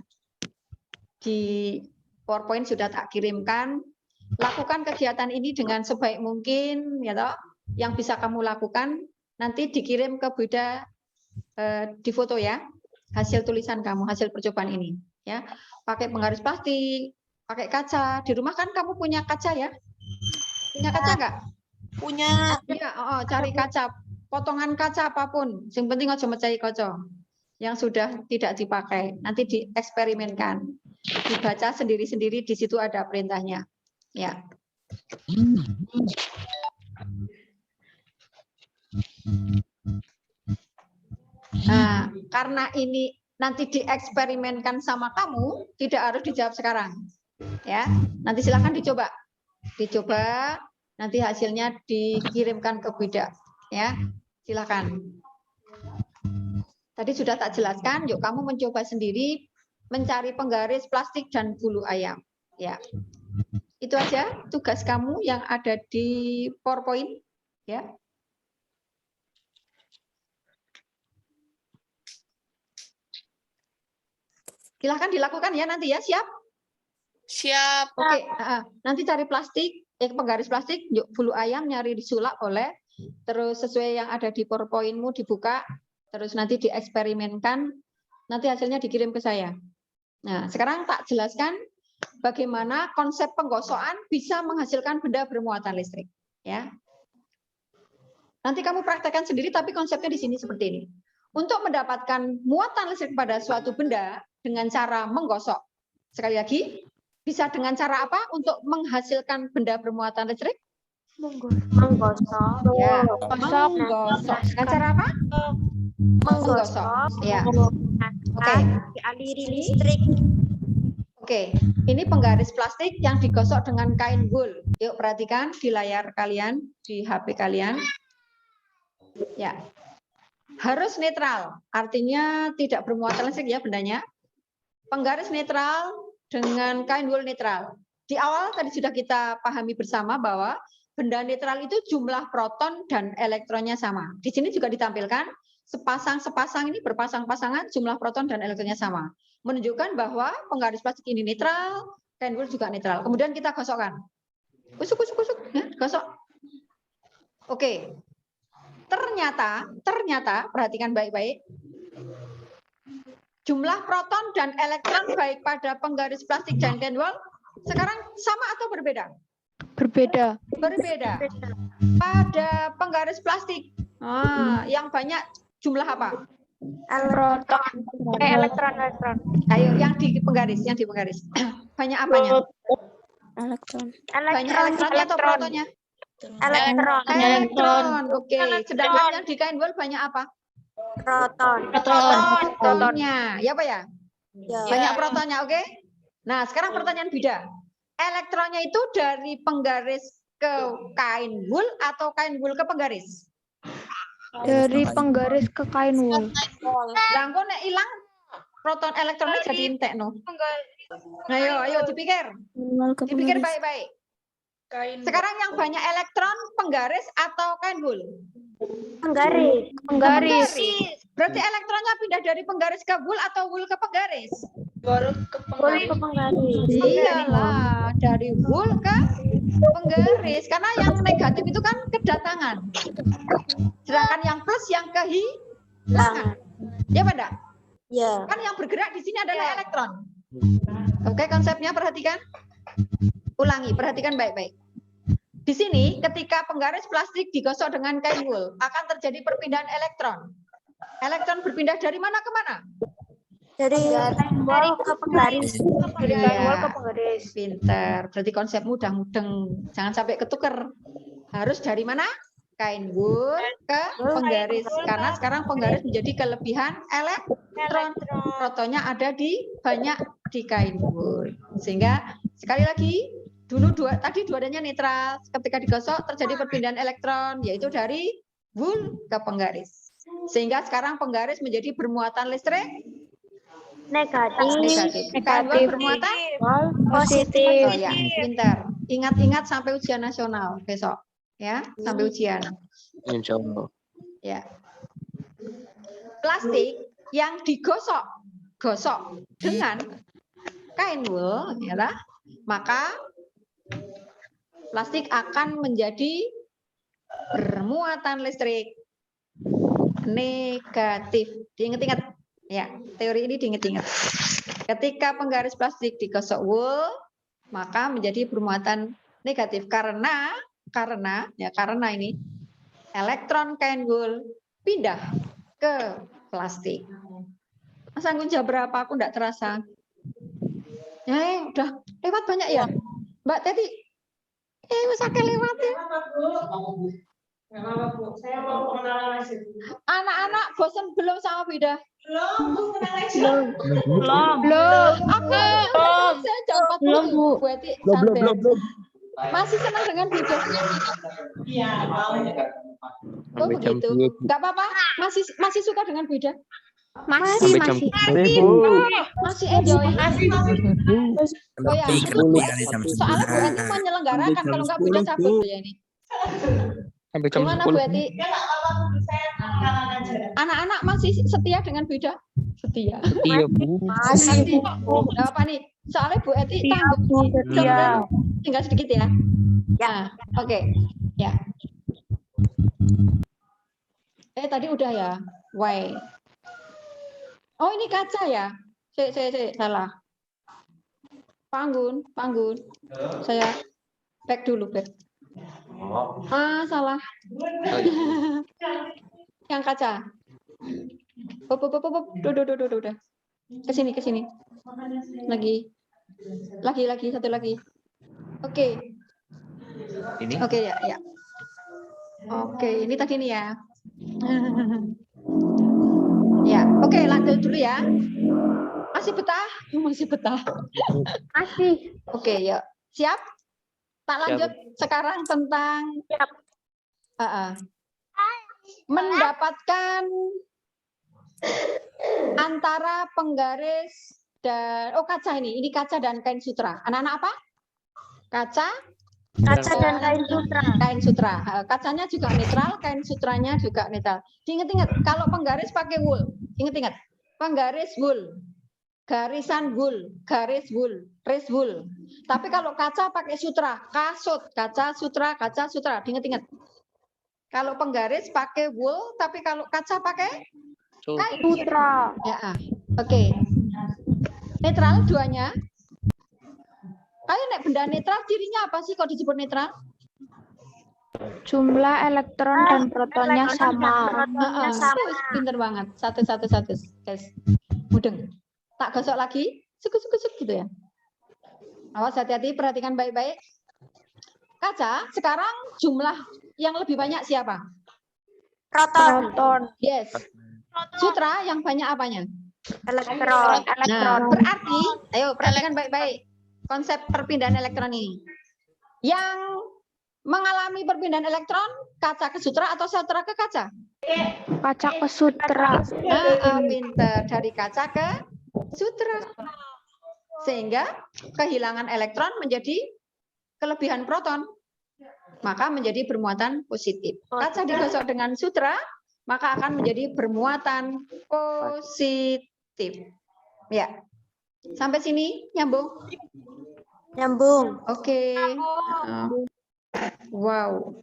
Di PowerPoint sudah tak kirimkan. Lakukan kegiatan ini dengan sebaik mungkin, ya toh. Yang bisa kamu lakukan nanti dikirim ke Bunda di foto ya. Hasil tulisan kamu, hasil percobaan ini ya. Pakai penggaris plastik, pakai kaca. Di rumah kan kamu punya kaca ya? Punya kaca enggak? Punya. Iya, cari kaca, potongan kaca apapun. Yang penting aja mecahi kaca yang sudah tidak dipakai. Nanti dieksperimenkan. Dibaca sendiri-sendiri, di situ ada perintahnya. Ya. Nah, karena ini nanti dieksperimenkan sama kamu, tidak harus dijawab sekarang. Ya, nanti silakan dicoba. Dicoba, nanti hasilnya dikirimkan ke Bunda. Ya, silakan. Tadi sudah tak jelaskan, yuk kamu mencoba sendiri mencari penggaris plastik dan bulu ayam. Ya, itu aja tugas kamu yang ada di PowerPoint. Ya. Silahkan dilakukan ya nanti ya, siap? Siap. Oke, nanti cari plastik, penggaris plastik, yuk bulu ayam nyari disulap boleh, terus sesuai yang ada di PowerPoint-mu dibuka, terus nanti dieksperimenkan, nanti hasilnya dikirim ke saya. Nah, sekarang tak jelaskan bagaimana konsep penggosokan bisa menghasilkan benda bermuatan listrik. Ya. Nanti kamu praktekkan sendiri, tapi konsepnya di sini seperti ini. Untuk mendapatkan muatan listrik pada suatu benda dengan cara menggosok. Sekali lagi, bisa dengan cara apa untuk menghasilkan benda bermuatan listrik? Menggosok. Ya, menggosok. Dengan cara apa? Menggosok. Ya. Oke. Dialiri listrik. Oke, ini penggaris plastik yang digosok dengan kain wool. Yuk perhatikan di layar kalian, di HP kalian. Ya. Harus netral, artinya tidak bermuatan listrik ya bendanya. Penggaris netral dengan kain wool netral. Di awal tadi sudah kita pahami bersama bahwa benda netral itu jumlah proton dan elektronnya sama. Di sini juga ditampilkan sepasang-sepasang ini berpasang-pasangan, jumlah proton dan elektronnya sama. Menunjukkan bahwa penggaris plastik ini netral, kain wool juga netral. Kemudian kita gosokkan. Kusuk, ya, gosok. Oke. Ternyata perhatikan baik-baik. Jumlah proton dan elektron baik pada penggaris plastik dan kain wool sekarang sama atau berbeda? Berbeda. Berbeda. Pada penggaris plastik, yang banyak jumlah apa? Proton. Elektron. Ayo, yang di penggaris. Banyak apanya? Elektron. Banyak elektronnya atau protonnya? Elektron. Elektron. Oke. Sedangkan yang di kain wool banyak apa? Protonnya. Ya apa ya? Banyak protonnya, oke? Nah, sekarang pertanyaan beda. Elektronnya itu dari penggaris ke kain wool atau kain wool ke penggaris? Dari penggaris ke kain wool. Lah kok nek ilang proton elektronnya jadi entek no. Ayo dipikir. Dipikir baik-baik. Sekarang yang banyak elektron penggaris atau kain wool? Penggaris. Berarti elektronnya pindah dari penggaris ke wool atau wool ke penggaris? Wool ke penggaris. Iyalah, dari wool ke penggaris. Karena yang negatif itu kan kedatangan. Sedangkan yang plus yang kehilangan. Ya pada? Ya. Kan yang bergerak di sini adalah elektron. Oke, konsepnya perhatikan. Ulangi, perhatikan baik-baik. Di sini ketika penggaris plastik digosok dengan kain wool akan terjadi perpindahan elektron. Elektron berpindah dari mana ke mana? Dari wool ke penggaris. Dari kain wool ke penggaris. Pinter. Berarti konsep mudah-mudeng. Jangan sampai ketuker. Harus dari mana? Kain wool ke penggaris. Karena sekarang penggaris menjadi kelebihan elektron. Protonnya ada banyak di kain wool. Sehingga sekali lagi tadi dua-duanya netral. Ketika digosok terjadi perpindahan elektron, yaitu dari wool ke penggaris. Sehingga sekarang penggaris menjadi bermuatan listrik negatif. Kain wool bermuatan Positif. oh ya, pintar. Ingat-ingat sampai ujian nasional besok, ya, sampai ujian. Insya Allah. Ya. Plastik yang digosok dengan kain wool, ya, maka plastik akan menjadi bermuatan listrik negatif. Diingat-ingat ya, teori ini diingat-ingat. Ketika penggaris plastik digosok wool, maka menjadi bermuatan negatif karena ini elektron kain wool pindah ke plastik. Mas Anggun jam berapa? Aku enggak terasa. Udah lewat banyak ya, Mbak Teti. Usah lewat ya. Anak-anak bosan belum sama Bida? Belum. Saya jam 4 Bu Eti santai. Masih senang dengan Bida? Iya, oh begitu. Enggak apa-apa. Masih suka dengan Bida? Masih. Masih enjoy. Oh ya, soalnya Bu Eti menyelenggarakan, kalau enggak Bida cabut ya ini. Sampai jam Gimana 10. Bu Eti? Anak-anak masih setia dengan Bida? Setia. Iya, Bu. Masih. Enggak apa nih? Soalnya Bu Eti tanggung tinggal sedikit ya. Ya, oke. Ya. Tadi udah ya. Why? Oh, ini kaca ya? Salah. Panggun. Saya back dulu, back. Salah. Yang kaca. Udah. Ke sini. Lagi, satu lagi. Oke. Ini? Oke, ya. Oke, ini tadi nih ya. Ya, oke, lanjut dulu ya. Masih betah? Masih. Oke, yuk. Siap? Tak lanjut sekarang tentang mendapatkan antara penggaris dan kaca ini kaca dan kain sutra. Anak-anak apa? Kaca Dan kain sutra. Kacanya juga netral, kain sutranya juga netral. Ingat-ingat kalau penggaris pakai wool. Ingat-ingat. Penggaris wool. Garisan wool, garis wool, res wool. Tapi kalau kaca pakai sutra, kasut, kaca sutra, diingat-ingat. Kalau penggaris pakai wool, tapi kalau kaca pakai Sutra. ya. Oke. Netral duanya. Kayak nek benda netral cirinya apa sih kok disebut netral? Jumlah elektron dan protonnya sama. Wih, pinter banget. Satu, guys. Mudeng. Tak gosok lagi. Suk gitu ya. Awas hati-hati, perhatikan baik-baik. Kaca, sekarang jumlah yang lebih banyak siapa? Proton. Yes. Sutra yang banyak apanya? Elektron. Nah, berarti, ayo perhatikan baik-baik konsep perpindahan elektron ini. Yang mengalami perpindahan elektron, kaca ke sutra atau sutra ke kaca? Kaca ke sutra. Pinter, dari kaca ke sutra. Sehingga kehilangan elektron menjadi kelebihan proton. Maka menjadi bermuatan positif. Kaca digosok dengan sutra, maka akan menjadi bermuatan positif. Ya. Sampai sini nyambung? Nyambung. Oke. Wow.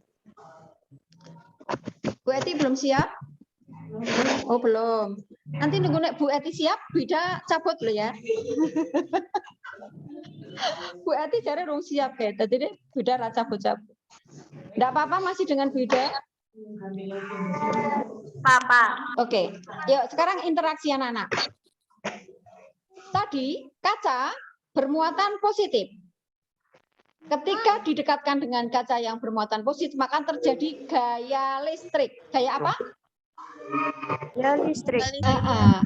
Bu Eti belum siap? Oh, belum. Nanti nunggu nek Bu Eti siap, Bida cabut loh ya. Bu Eti jare rung siap ya. Tadi deh Bida ra cabut-cabut. Enggak apa-apa masih dengan Bida. Papa. Oke. Yuk, sekarang interaksi anak-anak. Tadi kaca bermuatan positif. Ketika didekatkan dengan kaca yang bermuatan positif, maka terjadi gaya listrik. Gaya apa? Ya listrik.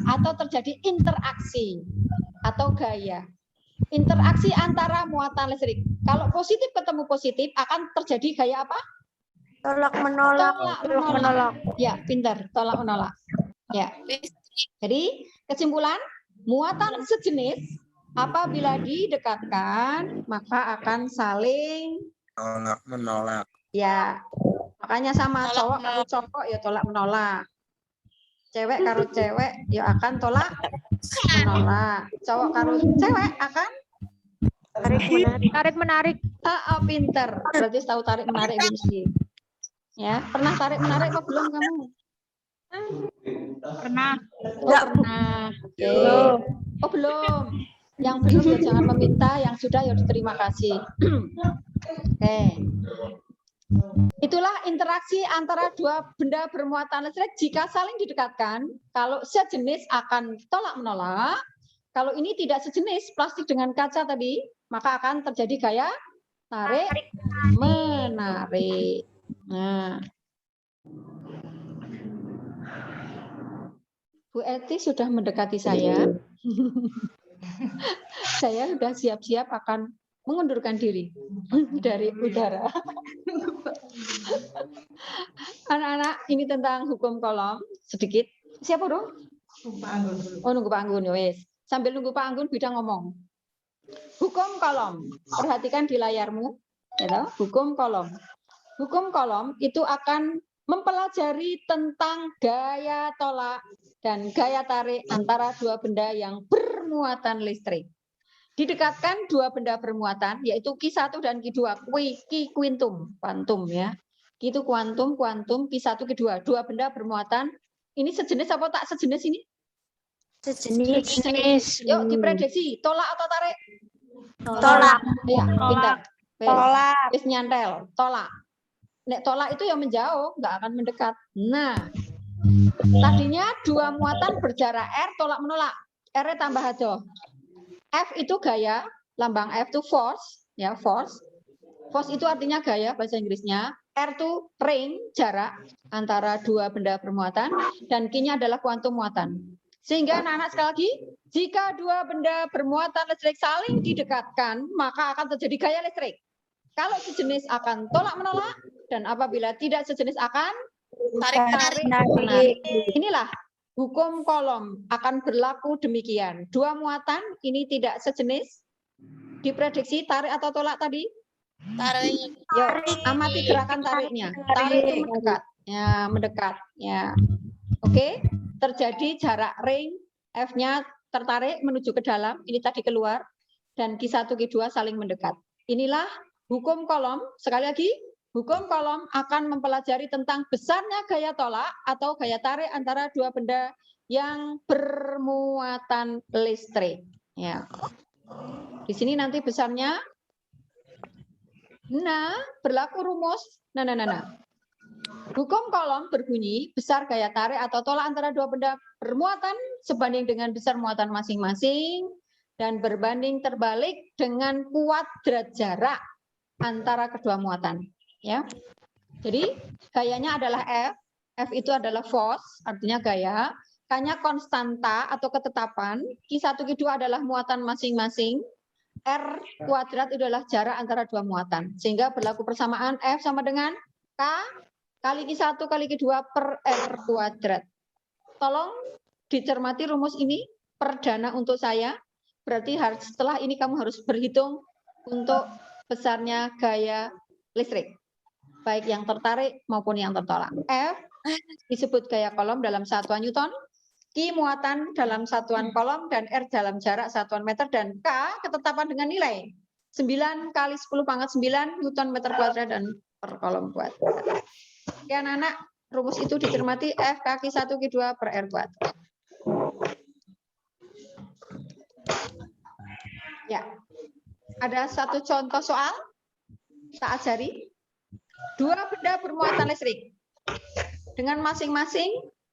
Atau terjadi interaksi atau gaya. Interaksi antara muatan listrik. Kalau positif ketemu positif akan terjadi gaya apa? Tolak menolak. Tolak menolak. Ya, pintar. Tolak menolak. Ya. Jadi kesimpulan, muatan sejenis apabila didekatkan maka akan saling tolak menolak. Ya, makanya sama cowok karo cowok ya tolak menolak. Cewek karo cewek ya akan tolak menolak. Cowok karo cewek akan Tarik menarik. Pinter. Berarti tahu tarik menarik Bimsi. Ya, pernah tarik menarik apa belum kamu? Pernah. Oh, pernah. Oke. Oh, belum. Yang belum ya jangan meminta, yang sudah ya diterima kasih. Oke. Itulah interaksi antara dua benda bermuatan listrik jika saling didekatkan. Kalau sejenis akan tolak menolak. Kalau ini tidak sejenis, plastik dengan kaca tadi, maka akan terjadi gaya tarik menarik. Nah, Bu Eti sudah mendekati saya. Saya sudah siap-siap akan mengundurkan diri dari udara. Anak-anak, ini tentang hukum kolom sedikit. Siapa dong? Oh, nunggu Pak Anggun, wes. Sambil nunggu Pak Anggun, Bida ngomong. Hukum kolom. Perhatikan di layarmu, ya, hukum kolom. Hukum kolom itu akan mempelajari tentang gaya tolak dan gaya tarik antara dua benda yang bermuatan listrik. Didekatkan dua benda bermuatan, yaitu Q1 dan Q2, Q kuantum, kuantum ya. Q itu kuantum, Q1, Q2, dua benda bermuatan. Ini sejenis apa tak sejenis ini? Sejenis. Yuk diprediksi, tolak atau tarik? Tolak. Ya, pintar. Tolak. Wis nyantel, tolak. Nek tolak itu yang menjauh, nggak akan mendekat. Nah, tadinya dua muatan berjarak R tolak menolak. R tambah aja. F itu gaya, lambang F itu force, ya force. Force itu artinya gaya bahasa Inggrisnya. R itu range, jarak antara dua benda bermuatan, dan Q-nya adalah kuantum muatan. Sehingga anak-anak sekali lagi, jika dua benda bermuatan listrik saling didekatkan, maka akan terjadi gaya listrik. Kalau sejenis akan tolak menolak, dan apabila tidak sejenis akan tarik menarik. Inilah hukum kolom akan berlaku demikian. Dua muatan ini tidak sejenis. Diprediksi tarik atau tolak tadi? Tarik. Yuk, amati gerakan tariknya. Tarik itu mendekat. Ya, mendekat. Ya. Oke, terjadi jarak ring F-nya tertarik menuju ke dalam, ini tadi keluar, dan Q1, Q2 saling mendekat. Inilah hukum kolom, sekali lagi, Hukum kolom akan mempelajari tentang besarnya gaya tolak atau gaya tarik antara dua benda yang bermuatan listrik. Ya. Di sini nanti besarnya. Nah, berlaku rumus. Nah. Hukum kolom berbunyi besar gaya tarik atau tolak antara dua benda bermuatan sebanding dengan besar muatan masing-masing dan berbanding terbalik dengan kuadrat jarak antara kedua muatan. Ya, jadi gayanya adalah F. F itu adalah force, artinya gaya. K-nya konstanta atau ketetapan. Q1, Q2 adalah muatan masing-masing. R kuadrat itu adalah jarak antara dua muatan. Sehingga berlaku persamaan F sama dengan K kali Q1 kali Q2 per R kuadrat. Tolong dicermati rumus ini perdana untuk saya. Berarti setelah ini kamu harus berhitung untuk besarnya gaya listrik. Baik yang tertarik maupun yang tertolak. F disebut gaya kolom dalam satuan Newton. Q muatan dalam satuan kolom dan R dalam jarak satuan meter dan K ketetapan dengan nilai 9 kali 10 pangkat 9 Newton meter kuadrat dan per kolom kuadrat. Oke anak-anak, rumus itu dicermati F kaki 1 Q2 per R kuadrat. Ya, ada satu contoh soal tak ajari. Dua benda bermuatan listrik dengan masing-masing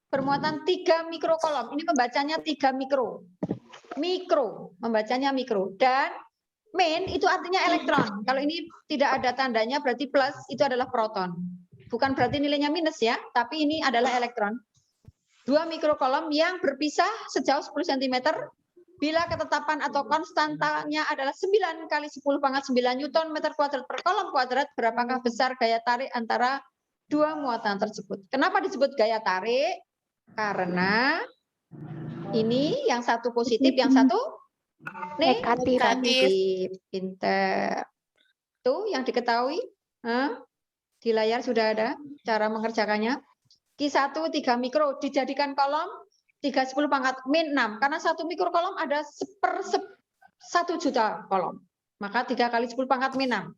bermuatan 3 mikrokolom. Ini pembacanya 3 mikro. Mikro, membacanya mikro. Dan min itu artinya elektron. Kalau ini tidak ada tandanya berarti plus, itu adalah proton. Bukan berarti nilainya minus ya, tapi ini adalah elektron. 2 mikrokolom yang berpisah sejauh 10 cm bila ketetapan atau konstantanya adalah 9 kali 10 pangkat 9 Newton meter kuadrat per kolom kuadrat, berapakah besar gaya tarik antara dua muatan tersebut? Kenapa disebut gaya tarik? Karena ini yang satu positif, yang satu negatif. Pinter. Tuh yang diketahui. Di layar sudah ada cara mengerjakannya. Q1 3 mikro dijadikan kolom 3 10 pangkat min 6. Karena 1 mikrokolom ada 1 juta kolom. Maka 3 kali 10 pangkat min 6.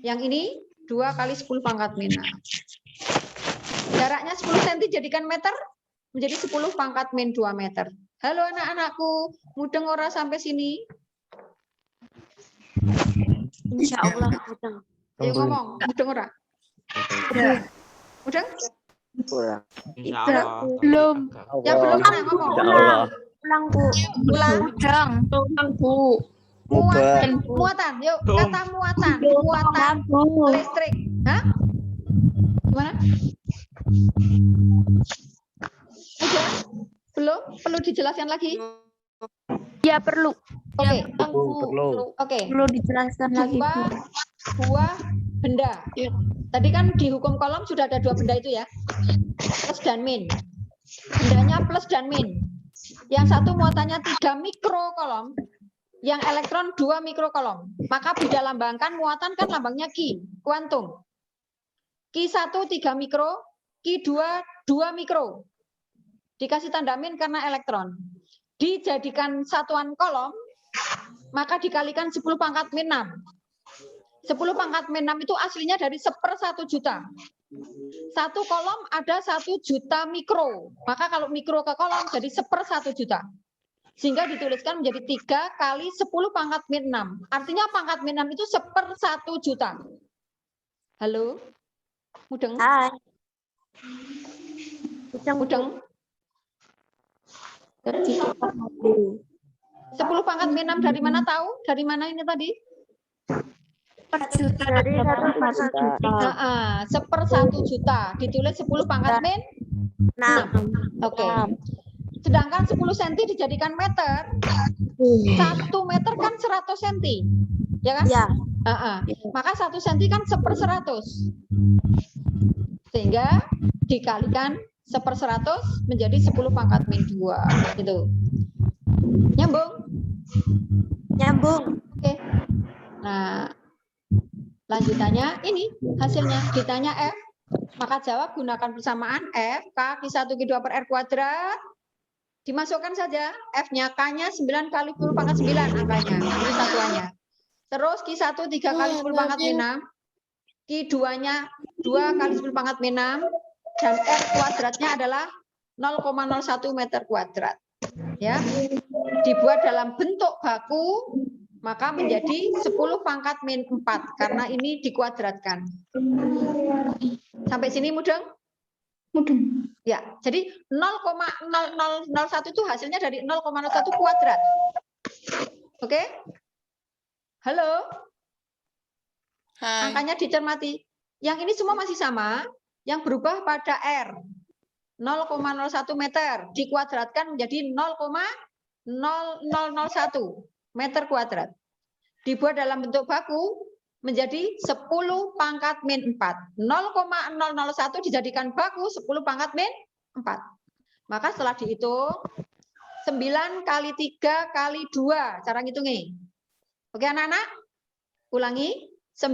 Yang ini 2 kali 10 pangkat min 6. Jaraknya 10 cm jadikan meter menjadi 10 pangkat min 2 meter. Halo anak-anakku, mudeng ora sampai sini? Insya Allah mudeng. Ayo ngomong, mudeng ora? Mudeng? Belum. Ya belum mana ngomong. Ulang Bu. Ulang. Ulang Bu. Muatan. Yuk, kata muatan. Muatan listrik. Hah? Gimana? Udah? Belum? Perlu dijelaskan lagi? Ya perlu. Oke. Oke. Perlu dijelaskan lagi. Buah benda. Tadi kan di hukum kolom sudah ada 2 benda itu ya. Plus dan min. Bendanya plus dan min. Yang satu muatannya 3 mikrokolom. Yang elektron 2 mikrokolom. Maka beda lambangkan muatan kan lambangnya Q. Kuantum. Q1 3 mikro. Q2 2 mikro. Dikasih tanda min karena elektron. Dijadikan satuan kolom. Maka dikalikan 10 pangkat min 6. 10 pangkat min 6 itu aslinya dari 1/1 juta. Satu kolom ada 1 juta mikro. Maka kalau mikro ke kolom jadi 1/1 juta. Sehingga dituliskan menjadi 3 kali 10 pangkat min 6. Artinya pangkat min 6 itu 1/1 juta. Halo? Mudeng? Hai. Mudeng? 10 pangkat min 6 dari mana tahu? Dari mana ini tadi? Dari 1/1 juta. 1/1 juta. Ditulis 10 pangkat min 6. Oke. Sedangkan 10 cm dijadikan meter. 1 meter kan 100 cm. Ya kan? Ya. Maka 1 cm kan 1/100. Sehingga dikalikan 1/100 menjadi 10 pangkat min 2. Gitu. Nyambung? Nyambung. Oke. Nah, lanjutannya ini hasilnya. Ditanya F, maka jawab gunakan persamaan F, K, Q1, Q2 per R kuadrat. Dimasukkan saja F-nya, K-nya 9 kali 10 pangkat 9 angkanya. Ini satuannya. Terus Q1 3 kali 10 pangkat min 6. Q2-nya 2 kali 10 pangkat min 6, dan R kuadratnya adalah 0,01 meter kuadrat. Ya, dibuat dalam bentuk baku, maka menjadi 10 pangkat min 4, karena ini dikuadratkan. Sampai sini mudeng? Mudeng. Ya, jadi 0,0001 itu hasilnya dari 0,01 kuadrat. Oke? Halo? Angkanya dicermati. Yang ini semua masih sama, yang berubah pada R. 0,01 meter dikuadratkan menjadi 0,0001 meter kuadrat. Dibuat dalam bentuk baku menjadi 10 pangkat min 4. 0,001 dijadikan baku 10 pangkat min 4. Maka setelah dihitung 9 kali 3 kali 2 cara ngitungnya. Oke anak-anak? Ulangi. 9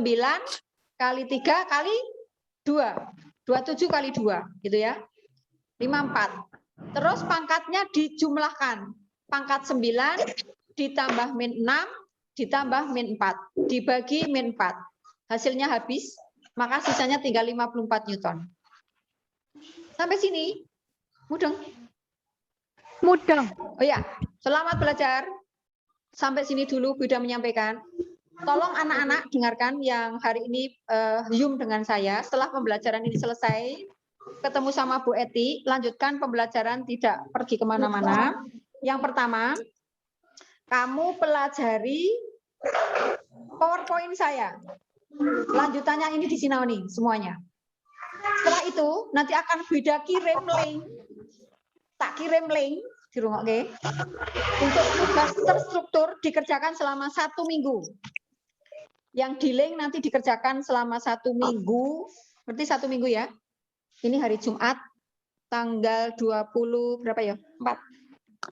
kali 3 kali 2. 27 kali 2 gitu ya. 54. Terus pangkatnya dijumlahkan. Pangkat 9 ditambah min 6 ditambah min 4. Dibagi min 4. Hasilnya habis. Maka sisanya tinggal 54 Newton. Sampai sini. Mudeng? Mudeng. Oh ya, selamat belajar. Sampai sini dulu Bida menyampaikan. Tolong anak-anak dengarkan yang hari ini Zoom dengan saya. Setelah pembelajaran ini selesai, ketemu sama Bu Eti, lanjutkan pembelajaran, tidak pergi kemana-mana. Yang pertama, kamu pelajari PowerPoint saya. Lanjutannya ini di Sinaoni semuanya. Setelah itu nanti akan Bida kirim link. Tak kirim link di rumah, oke? Untuk tugas terstruktur dikerjakan selama 1 minggu. Yang di link nanti dikerjakan selama 1 minggu. Berarti 1 minggu ya. Ini hari Jumat tanggal 20 berapa ya? 4.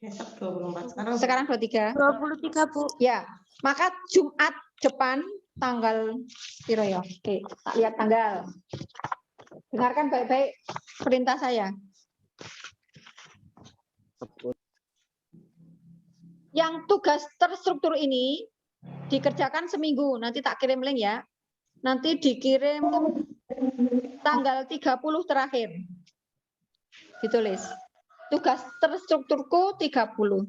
Besok 24. Sekarang 23. 23, Bu. Ya, maka Jumat depan tanggal piro ya? Oke, tak lihat tanggal. Dengarkan baik-baik perintah saya. Yang tugas terstruktur ini dikerjakan seminggu. Nanti tak kirim link ya. Nanti dikirim tanggal 30 terakhir. Ditulis. Tugas terstrukturku 30.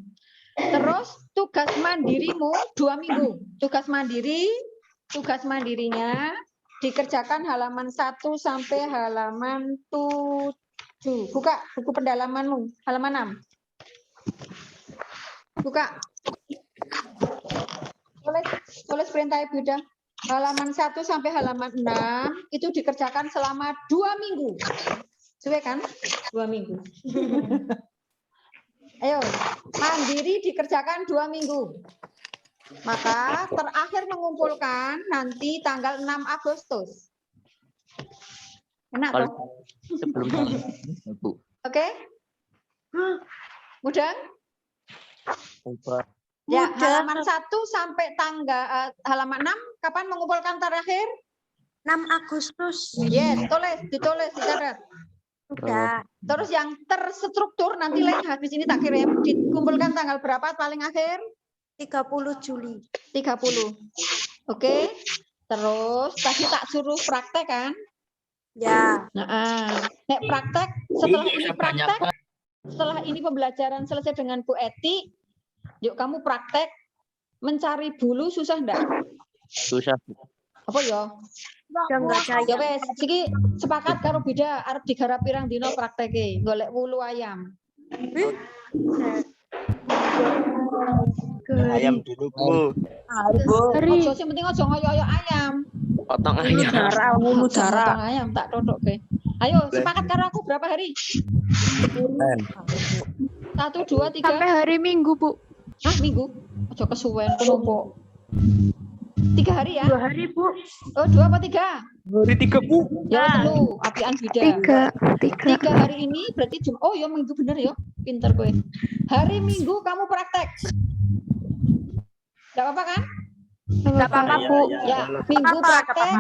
Terus tugas mandirimu 2 minggu. Tugas mandirinya dikerjakan halaman 1 sampai halaman 7. Buka buku pendalamanmu, halaman 6. Buka. Tulis perintah Ibu Ida. Halaman 1 sampai halaman 6 itu dikerjakan selama 2 minggu. Sesuai kan? 2 minggu. Ayo, mandiri dikerjakan 2 minggu. Maka terakhir mengumpulkan nanti tanggal 6 Agustus. Enak toh? Sebelum Bu. Oke? Mudah? Ubah. Ya, Mudah. halaman 1 sampai tanggal halaman 6 kapan mengumpulkan terakhir? 6 Agustus. Yes, ditulis, dicatat. Udah. Terus yang terstruktur nanti link habis ini tak kirim, dikumpulkan tanggal berapa paling akhir? 30 Juli. 30. Oke. Terus tadi tak suruh praktek kan? Ya. Nah, nek praktek setelah ini pembelajaran selesai dengan Bu Eti, yuk kamu praktek mencari bulu susah enggak? Susah. Apa ya? Udah enggak Ya saya. wes, iki sepakat karo Bida arep digarap pirang dina prakteke, golek wulu ayam. Ayam dulu Bu. Aja sing penting aja ngoyo-oyo ayam. Potong ayam. Wulu Potong ayam tak totokke. Ayo, sepakat karo aku berapa hari? 1, 2, 3. Sampai hari Minggu, Bu. Hah, minggu? Aja kesuwen kelompok. 3 hari ya? 2 hari, Bu. Oh, 2 apa 3? Hari 3 Bu. Ya, telu, apian Bida. 3 hari ini berarti oh ya minggu bener ya. Pinter gue. Hari Minggu kamu praktek. Enggak apa-apa kan? Enggak apa-apa, Bu. Ya, Minggu praktek.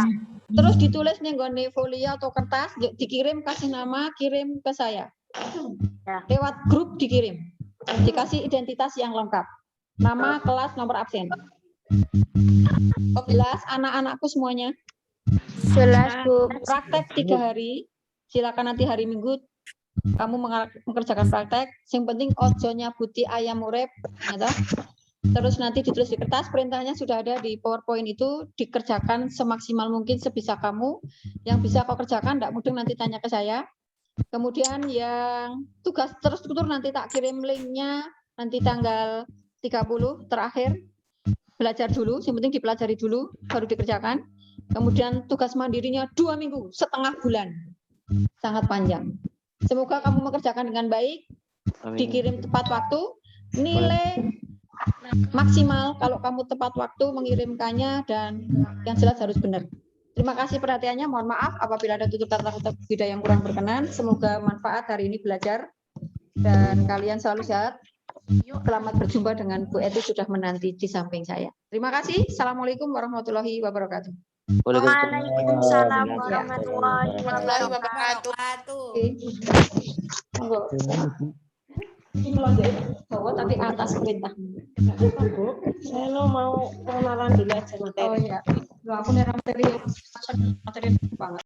Terus ditulis nih nggone folio atau kertas, dikirim kasih nama, kirim ke saya. Ya. Lewat grup dikirim. Dikasih identitas yang lengkap. Nama, kelas, nomor absen. Oh, jelas anak-anakku semuanya. Jelas, Bu. Praktek 3 hari. Silakan nanti hari Minggu kamu mengerjakan praktek. Yang penting ojo nyabuti ayam urip, ya toh? Terus nanti ditulis di kertas, perintahnya sudah ada di PowerPoint itu, dikerjakan semaksimal mungkin sebisa kamu. Yang bisa kau kerjakan, tidak mudeng nanti tanya ke saya. Kemudian yang tugas terstruktur nanti tak kirim linknya nanti tanggal 30 terakhir. Belajar dulu, yang penting dipelajari dulu, baru dikerjakan. Kemudian tugas mandirinya 2 minggu, setengah bulan. Sangat panjang. Semoga kamu mengerjakan dengan baik, dikirim tepat waktu, nilai maksimal kalau kamu tepat waktu mengirimkannya, dan yang jelas harus benar. Terima kasih perhatiannya, mohon maaf apabila ada tutur kata beda yang kurang berkenan. Semoga manfaat hari ini belajar, dan kalian selalu sehat. Selamat berjumpa dengan Bu Eti sudah menanti di samping saya. Terima kasih. Assalamualaikum warahmatullahi wabarakatuh. Waalaikumsalam warahmatullahi wabarakatuh. Monggo. Bawa tapi atas perintah. Saya mau pengenalan dulu aja materi. Oh iya. Loh, aku nih materi banget.